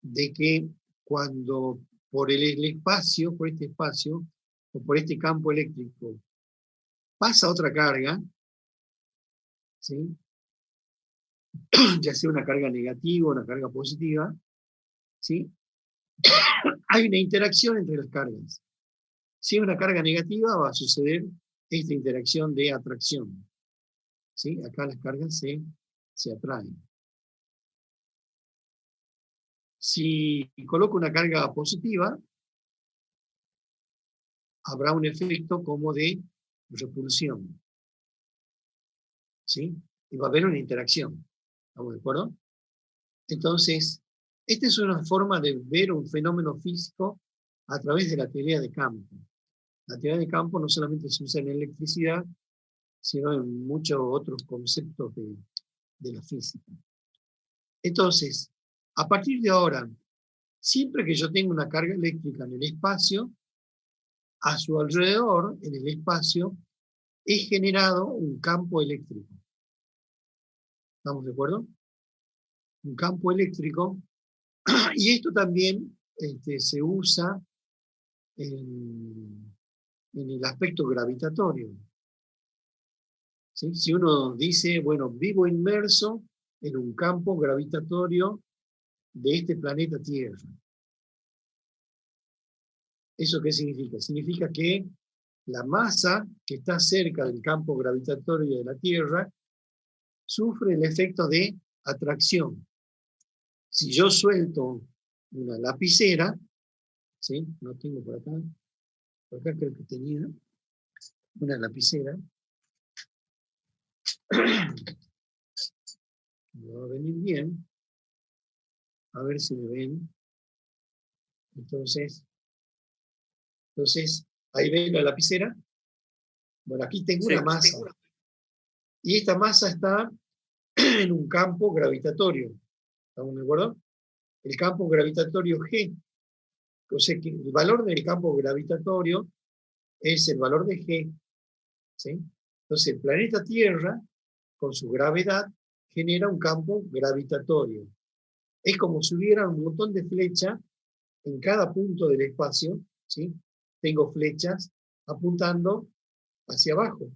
de que cuando por el espacio, por este espacio, o por este campo eléctrico, pasa otra carga, ¿sí? Ya sea una carga negativa o una carga positiva, ¿sí? Hay una interacción entre las cargas. Si es una carga negativa, va a suceder esta interacción de atracción. ¿Sí? Acá las cargas se atraen. Si coloco una carga positiva, habrá un efecto como de repulsión. ¿Sí? Y va a haber una interacción. ¿Estamos de acuerdo? Entonces, esta es una forma de ver un fenómeno físico a través de la teoría de campo. La teoría de campo no solamente se usa en electricidad, sino en muchos otros conceptos de la física. Entonces, a partir de ahora, siempre que yo tenga una carga eléctrica en el espacio, a su alrededor, en el espacio, he generado un campo eléctrico. ¿Estamos de acuerdo? Un campo eléctrico. Y esto también se usa en el aspecto gravitatorio. ¿Sí? Si uno dice, bueno, vivo inmerso en un campo gravitatorio de este planeta Tierra. ¿Eso qué significa? Significa que la masa que está cerca del campo gravitatorio de la Tierra sufre el efecto de atracción. Si yo suelto una lapicera, ¿sí? No tengo por acá creo que tenía una lapicera. Me va a venir bien. A ver si me ven. Entonces, ahí ven la lapicera. Bueno, aquí tengo una masa. Y esta masa está en un campo gravitatorio. ¿Estamos de acuerdo? El campo gravitatorio G. O sea que el valor del campo gravitatorio es el valor de G. ¿Sí? Entonces el planeta Tierra, con su gravedad, genera un campo gravitatorio. Es como si hubiera un montón de flechas en cada punto del espacio. ¿Sí? Tengo flechas apuntando hacia abajo.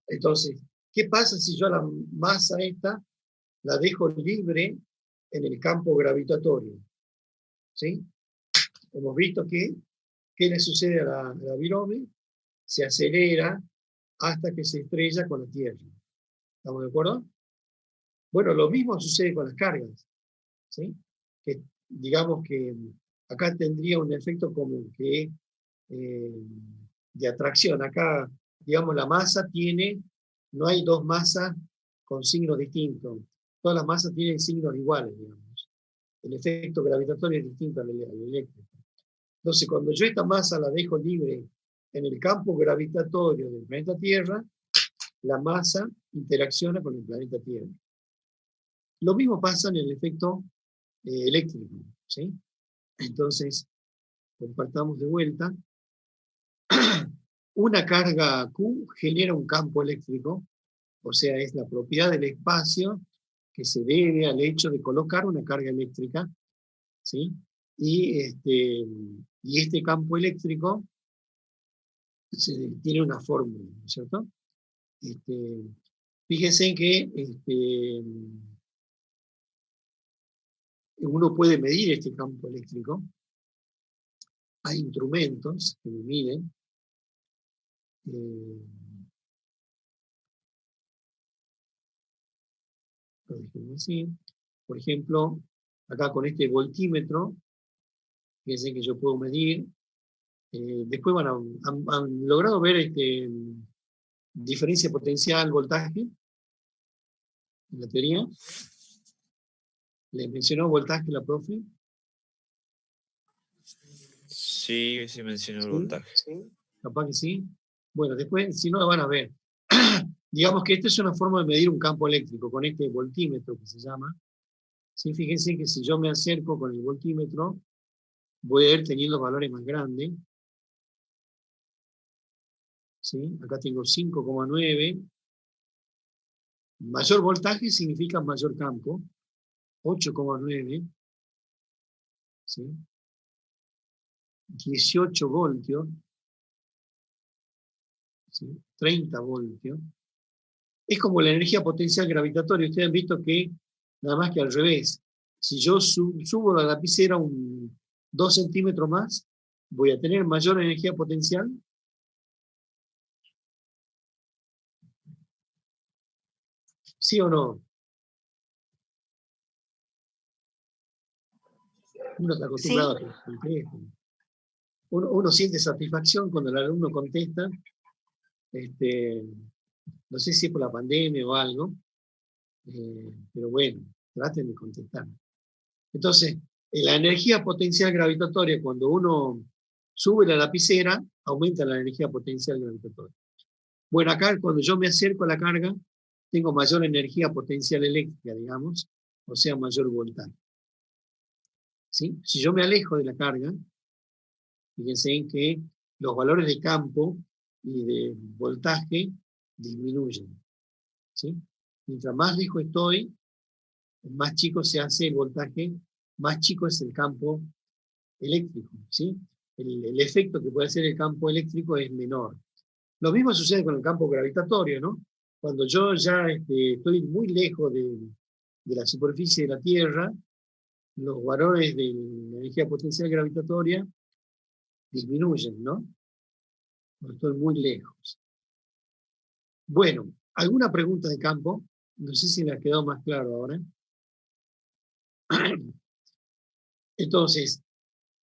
Entonces, ¿qué pasa si yo a la masa esta la dejo libre en el campo gravitatorio? ¿Sí? Hemos visto que, ¿qué le sucede a la virome? Se acelera hasta que se estrella con la Tierra. ¿Estamos de acuerdo? Bueno, lo mismo sucede con las cargas. ¿Sí? Que digamos que acá tendría un efecto como que de atracción. Acá, digamos, la masa no hay dos masas con signos distintos. Todas las masas tienen signos iguales, digamos. El efecto gravitatorio es distinto al eléctrico. Entonces, cuando yo esta masa la dejo libre en el campo gravitatorio del planeta Tierra, la masa interacciona con el planeta Tierra. Lo mismo pasa en el efecto eléctrico. ¿Sí? Entonces, compartamos de vuelta. Una carga Q genera un campo eléctrico, o sea, es la propiedad del espacio que se debe al hecho de colocar una carga eléctrica, ¿sí? Y este campo eléctrico tiene una fórmula, ¿no es cierto? Fíjense que uno puede medir este campo eléctrico. Hay instrumentos que lo miden. Así. Por ejemplo, acá con este voltímetro, fíjense que yo puedo medir. Después han logrado ver diferencia potencial, voltaje en la teoría. ¿Les mencionó voltaje la profe? Sí, sí mencionó el ¿Sí? voltaje. ¿Sí? Capaz que sí. Bueno, después, si no, la van a ver. Digamos que esta es una forma de medir un campo eléctrico con este voltímetro que se llama. ¿Sí? Fíjense que si yo me acerco con el voltímetro, voy a ir teniendo valores más grandes. ¿Sí? Acá tengo 5,9. Mayor voltaje significa mayor campo. 8,9. ¿Sí? 18 voltios. ¿Sí? 30 voltios. Es como la energía potencial gravitatoria. Ustedes han visto que, nada más que al revés, si yo subo la lapicera 2 centímetros más, voy a tener mayor energía potencial. ¿Sí o no? Uno está acostumbrado a que uno siente satisfacción cuando el alumno contesta. No sé si es por la pandemia o algo, pero bueno, traten de contestar. Entonces, la energía potencial gravitatoria, cuando uno sube la lapicera, aumenta la energía potencial gravitatoria. Bueno, acá cuando yo me acerco a la carga, tengo mayor energía potencial eléctrica, digamos, o sea, mayor voltaje. ¿Sí? Si yo me alejo de la carga, fíjense en que los valores de campo y de voltaje disminuyen. ¿Sí? Mientras más lejos estoy, más chico se hace el voltaje, más chico es el campo eléctrico. ¿Sí? El efecto que puede hacer el campo eléctrico es menor. Lo mismo sucede con el campo gravitatorio, ¿no? Cuando yo ya estoy muy lejos de la superficie de la Tierra, los valores de la energía potencial gravitatoria disminuyen, ¿no? no estoy muy lejos. Bueno, ¿alguna pregunta de campo? No sé si me ha quedado más claro ahora. Entonces,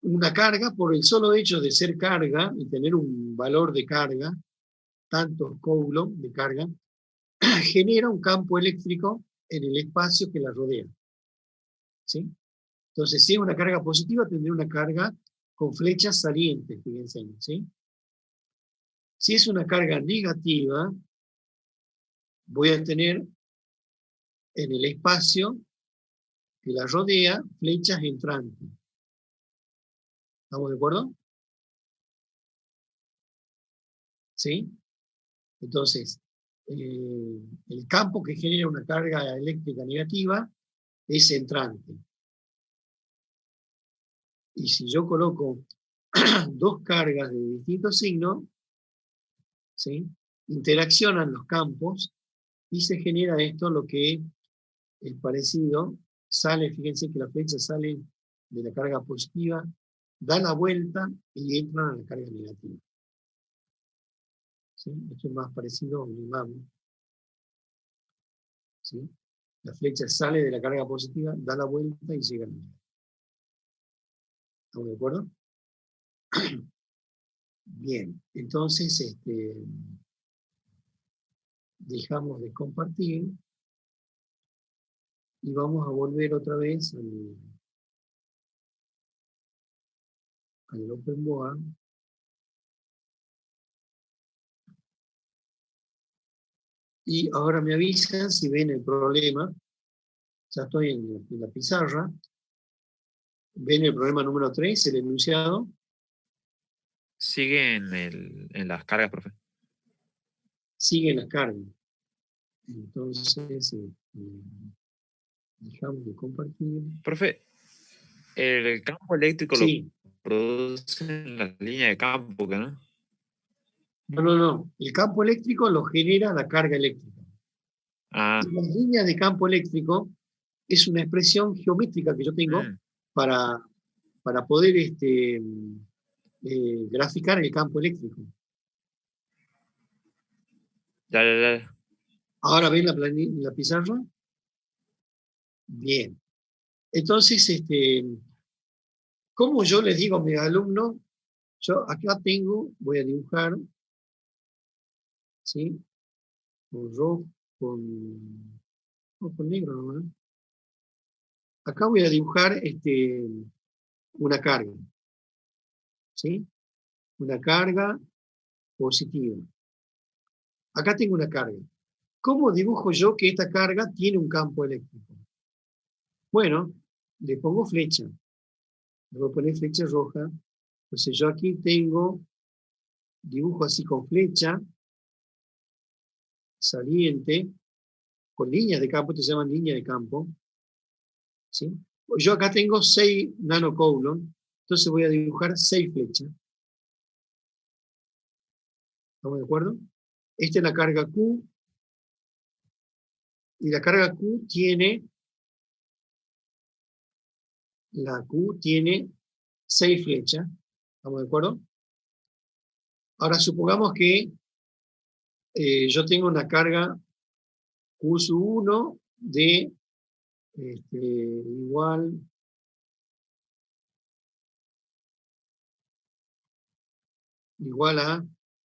una carga, por el solo hecho de ser carga y tener un valor de carga, tantos coulomb de carga, genera un campo eléctrico en el espacio que la rodea. ¿Sí? Entonces, si es una carga positiva, tendré una carga con flechas salientes, fíjense, ¿sí? Si es una carga negativa, voy a tener en el espacio que la rodea flechas entrantes. ¿Estamos de acuerdo? ¿Sí? Entonces, el campo que genera una carga eléctrica negativa es entrante. Y si yo coloco dos cargas de distinto signo, ¿sí? Interaccionan los campos y se genera esto, lo que es parecido, sale, fíjense que la flecha sale de la carga positiva, da la vuelta y entra a la carga negativa. ¿Sí? Esto es más parecido a un imán. ¿Sí? La flecha sale de la carga positiva, da la vuelta y llega a la negativa. ¿Estamos de acuerdo? Bien, entonces dejamos de compartir y vamos a volver otra vez al OpenBOA. Y ahora me avisan si ven el problema. Ya estoy en la pizarra. ¿Ven el problema número 3, el enunciado? Sigue en las cargas, profe. Sigue la carga. Entonces, dejamos de compartir. Profe, el campo eléctrico Sí. lo producen las líneas de campo, ¿no? No. El campo eléctrico lo genera la carga eléctrica. Ah, Y las líneas de campo eléctrico es una expresión geométrica que yo tengo para poder graficar el campo eléctrico. ya. ¿Ahora ven la pizarra? Bien. Entonces, como yo les digo a mis alumnos, yo acá voy a dibujar, ¿sí? Con rojo, con negro nomás. Acá voy a dibujar una carga, ¿sí? Una carga positiva. Acá tengo una carga. ¿Cómo dibujo yo que esta carga tiene un campo eléctrico? Bueno, le pongo flecha. Le voy a poner flecha roja. Entonces yo aquí dibujo así con flecha, saliente, con líneas de campo, se llaman líneas de campo. ¿Sí? Yo acá tengo 6 nanocoulomb, entonces voy a dibujar 6 flechas. ¿Estamos de acuerdo? Esta es la carga Q, y la carga Q tiene 6 flechas. ¿Estamos de acuerdo? Ahora supongamos que yo tengo una carga Q1 de igual a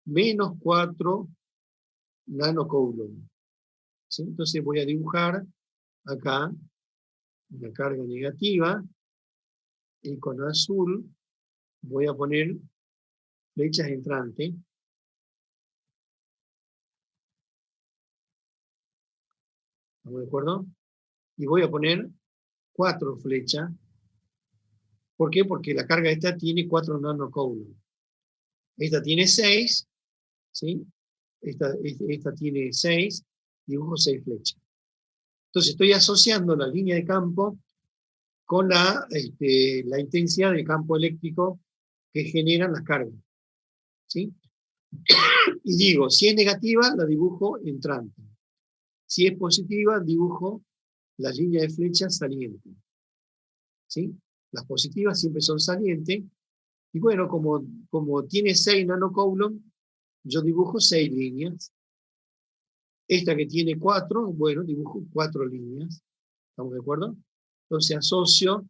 menos 4 nanocoulomb. ¿Sí? Entonces voy a dibujar acá una carga negativa y con azul voy a poner flechas entrantes. ¿Estamos de acuerdo? Y voy a poner 4 flechas. ¿Por qué? Porque la carga esta tiene 4 nanocoulomb. Esta tiene 6, ¿sí? Esta tiene 6, dibujo 6 flechas. Entonces estoy asociando la línea de campo con la intensidad del campo eléctrico que generan las cargas. ¿Sí? Y digo, si es negativa, la dibujo entrante. Si es positiva, dibujo la línea de flechas saliente. ¿Sí? Las positivas siempre son salientes. Y bueno, como tiene 6 nanocoulomb, yo dibujo 6 líneas. Esta que tiene 4, bueno, dibujo 4 líneas. ¿Estamos de acuerdo? Entonces asocio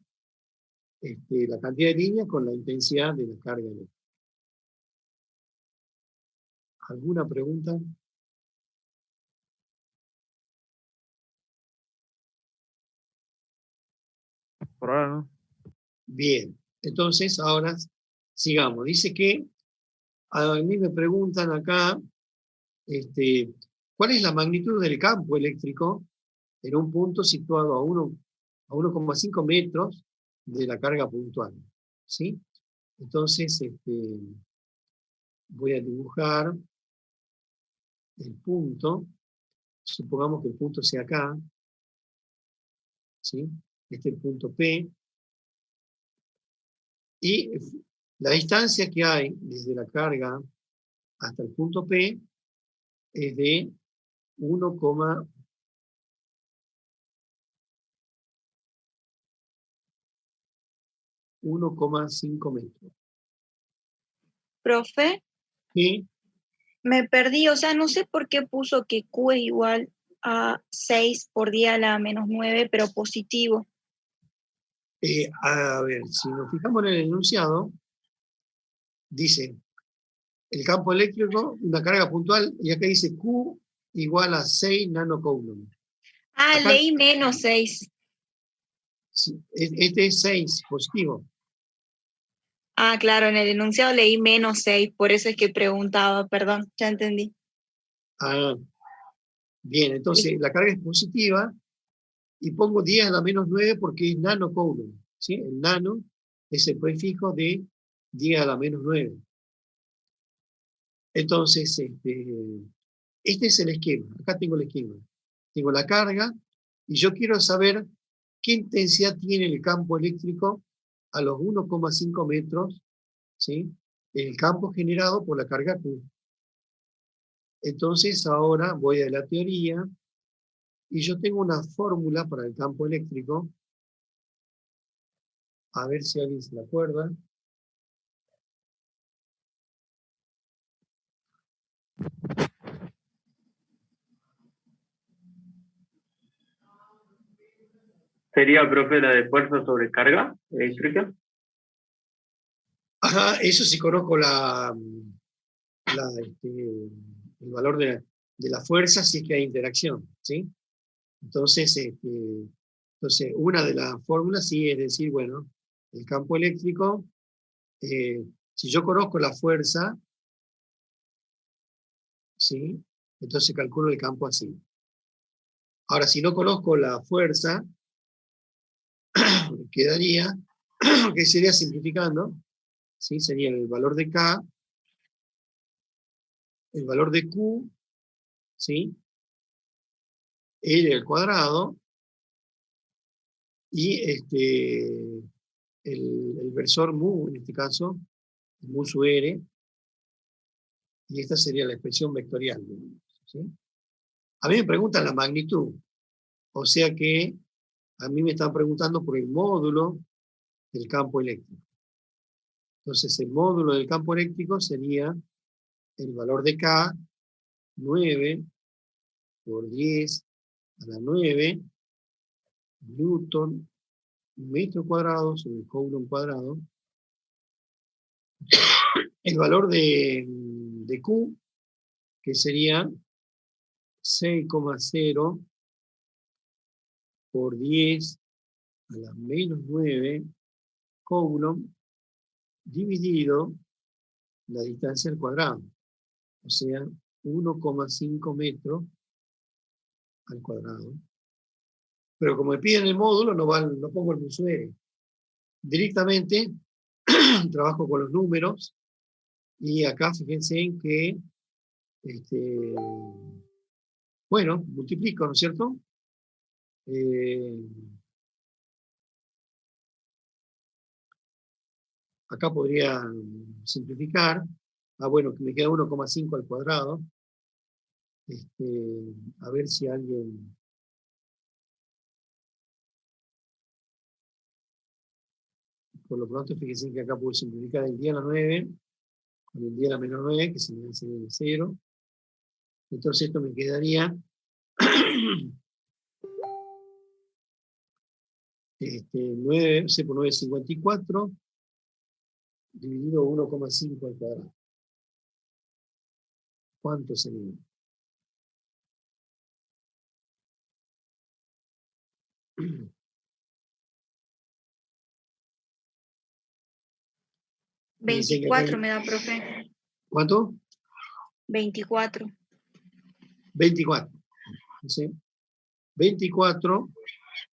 la cantidad de líneas con la intensidad de la carga eléctrica. ¿Alguna pregunta? Por ahora no. Bien, entonces ahora sigamos. Dice que a mí me preguntan acá, ¿cuál es la magnitud del campo eléctrico en un punto situado a 1,5 metros de la carga puntual? ¿Sí? Entonces, voy a dibujar el punto. Supongamos que el punto sea acá. ¿Sí? Este es el punto P. Y la distancia que hay desde la carga hasta el punto P es de 1,5 metros. Profe, Y me perdí, o sea, no sé por qué puso que Q es igual a 6 por 10 a la menos 9, pero positivo. a ver, si nos fijamos en el enunciado, dice el campo eléctrico, una carga puntual, y acá dice Q igual a 6 nanocoulomb. Ah, Acá, leí menos 6. este es 6 positivo. Ah, claro, en el enunciado leí menos 6, por eso es que preguntaba, perdón, ya entendí. Ah, bien, entonces Sí. la carga es positiva y pongo 10 a la menos 9 porque es nanocoulomb. ¿Sí? El nano es el prefijo de 10 a la menos 9. Entonces, este es el esquema. Acá tengo el esquema. Tengo la carga y yo quiero saber qué intensidad tiene el campo eléctrico a los 1,5 metros, ¿sí? El campo generado por la carga Q. Entonces ahora voy a la teoría y yo tengo una fórmula para el campo eléctrico. A ver si alguien se la acuerda. ¿Sería, profe, la de fuerza sobre carga eléctrica? Ajá, eso sí conozco el valor de la fuerza si es que hay interacción, ¿sí? Entonces, una de las fórmulas sí es decir, bueno, el campo eléctrico, si yo conozco la fuerza, ¿sí? Entonces calculo el campo así. Ahora, si no conozco la fuerza, quedaría, que sería simplificando, ¿sí? Sería el valor de K, el valor de Q, ¿sí? L al cuadrado, y el versor mu, en este caso, mu sub r, y esta sería la expresión vectorial. ¿Sí? A mí me preguntan la magnitud, o sea que a mí me están preguntando por el módulo del campo eléctrico. Entonces el módulo del campo eléctrico sería el valor de K, 9 por 10 a la 9 newton metro cuadrado sobre el coulomb cuadrado. El valor de Q, que sería 6,0 por 10 a la menos 9 coulomb dividido la distancia al cuadrado, o sea, 1,5 metros al cuadrado. Pero como me piden el módulo, no pongo el usuario. Directamente trabajo con los números y acá fíjense en que, bueno, multiplico, ¿no es cierto? Acá podría simplificar. Ah, bueno, que me queda 1,5 al cuadrado. A ver si alguien... Por lo pronto, fíjense que acá puedo simplificar el 10 a la 9 con el 10 a la menos 9, que se me hace 0. Entonces esto me quedaría 9, C por 9 es 54, dividido 1,5 al cuadrado. ¿Cuánto sería? Dice que acá 24 me da, profe. ¿Cuánto? 24. 24. ¿Sí? 24.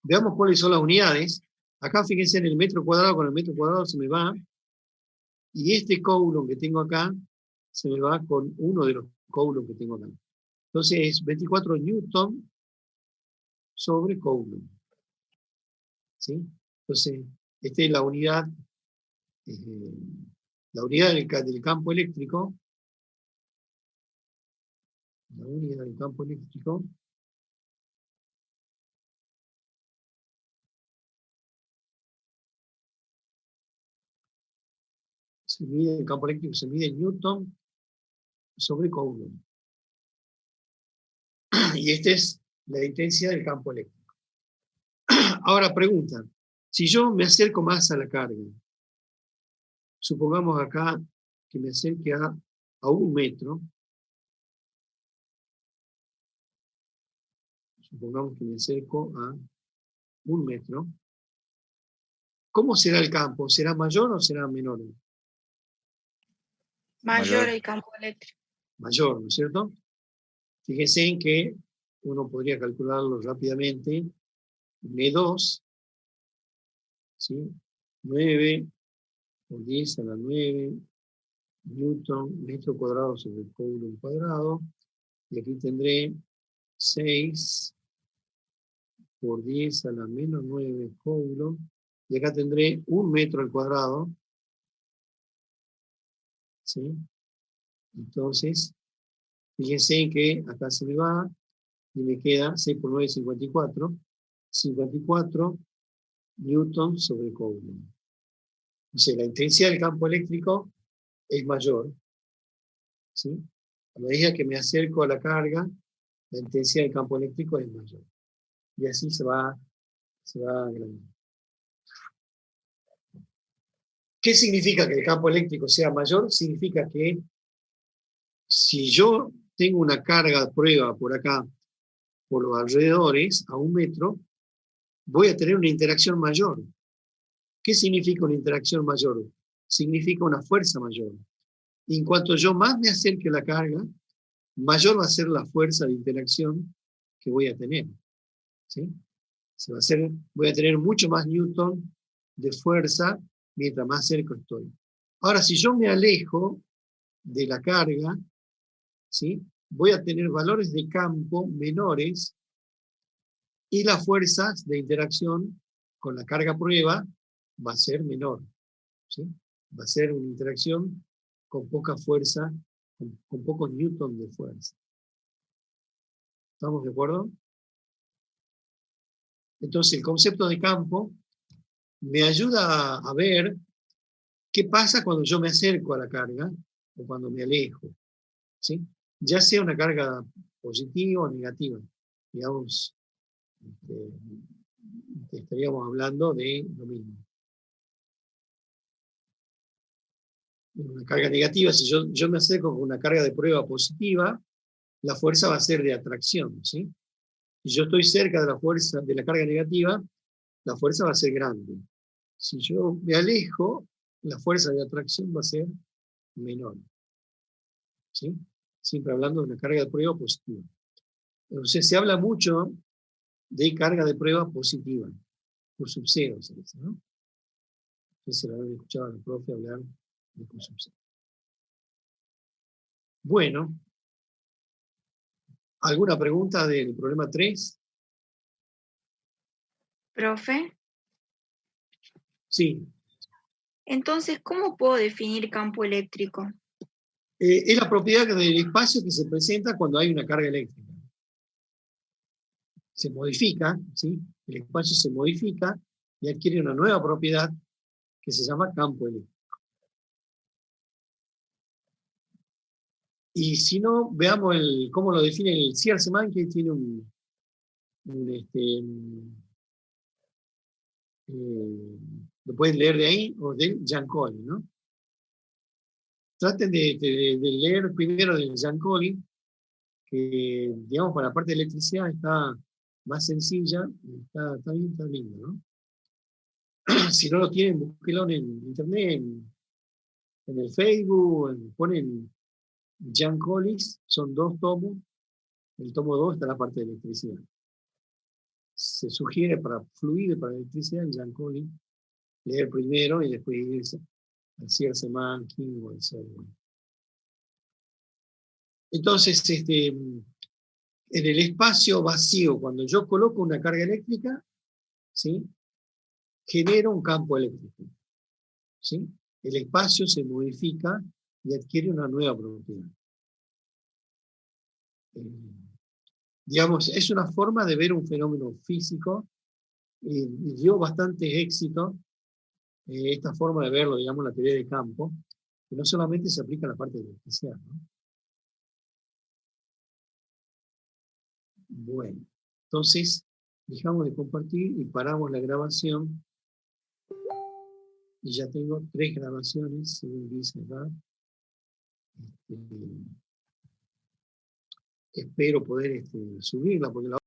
Veamos cuáles son las unidades. Acá fíjense en el metro cuadrado, con el metro cuadrado se me va. Y este coulomb que tengo acá se me va con uno de los coulombs que tengo acá. Entonces es 24 newton sobre coulomb. ¿Sí? Entonces, esta es la unidad del campo eléctrico. La unidad del campo eléctrico el campo eléctrico se mide en newton sobre coulomb. Y esta es la intensidad del campo eléctrico. Ahora pregunta, si yo me acerco más a la carga, supongamos acá que me acerque a 1 metro, supongamos que me acerco a 1 metro, ¿cómo será el campo? ¿Será mayor o será menor? Mayor el campo eléctrico. Mayor, ¿no es cierto? Fíjense en que uno podría calcularlo rápidamente. M2, ¿sí? 9 por 10 a la 9 newton, metro cuadrado sobre el coulomb cuadrado. Y aquí tendré 6 por 10 a la menos 9 coulomb. Y acá tendré 1 metro al cuadrado. ¿Sí? Entonces, fíjense que acá se me va y me queda 6 por 9, 54. 54 newton sobre coulomb. O sea, la intensidad del campo eléctrico es mayor. ¿Sí? A medida que me acerco a la carga, la intensidad del campo eléctrico es mayor. Y así se va agrandando. ¿Qué significa que el campo eléctrico sea mayor? Significa que si yo tengo una carga de prueba por acá, por los alrededores, a 1 metro, voy a tener una interacción mayor. ¿Qué significa una interacción mayor? Significa una fuerza mayor. Y en cuanto yo más me acerque a la carga, mayor va a ser la fuerza de interacción que voy a tener. ¿Sí? Voy a tener mucho más newton de fuerza mientras más cerca estoy. Ahora, si yo me alejo de la carga, ¿sí? Voy a tener valores de campo menores y las fuerzas de interacción con la carga prueba va a ser menor. ¿Sí? Va a ser una interacción con poca fuerza, con pocos newton de fuerza. ¿Estamos de acuerdo? Entonces, el concepto de campo me ayuda a ver qué pasa cuando yo me acerco a la carga o cuando me alejo. ¿Sí? Ya sea una carga positiva o negativa. Digamos, estaríamos hablando de lo mismo. Una carga negativa, si yo me acerco con una carga de prueba positiva, la fuerza va a ser de atracción. ¿Sí? Si yo estoy cerca de la fuerza de la carga negativa, la fuerza va a ser grande. Si yo me alejo, la fuerza de atracción va a ser menor. ¿Sí? Siempre hablando de una carga de prueba positiva. Entonces se habla mucho de carga de prueba positiva, por sub 0, se dice, ¿no? Entonces la habrán escuchado al profe hablar de por sub 0. Bueno, ¿alguna pregunta del problema 3? Profe, Sí. entonces, ¿cómo puedo definir campo eléctrico? Es la propiedad del espacio que se presenta cuando hay una carga eléctrica. Se modifica, ¿sí? El espacio se modifica y adquiere una nueva propiedad que se llama campo eléctrico. Y si no, veamos cómo lo define el Ziersemann, que tiene lo pueden leer de ahí, o de Giancoli, ¿no? Traten de leer primero de Giancoli, que, digamos, para la parte de electricidad está más sencilla, está bien, está lindo, ¿no? Si no lo tienen, búsquenlo en internet, en el Facebook, ponen Giancoli, son 2 tomos, el tomo 2 está la parte de electricidad. Se sugiere para fluido y para electricidad, Giancoli, leer primero y después irse al Ziersemann, King o al Selwyn. Entonces, en el espacio vacío, cuando yo coloco una carga eléctrica, ¿sí?, genero un campo eléctrico, ¿sí? El espacio se modifica y adquiere una nueva propiedad. Digamos, es una forma de ver un fenómeno físico y dio bastante éxito esta forma de verlo, digamos, la teoría de campo, que no solamente se aplica a la parte de electricidad, ¿no? Bueno, entonces dejamos de compartir y paramos la grabación. Y ya tengo 3 grabaciones, según dice acá. Espero poder subirla, porque la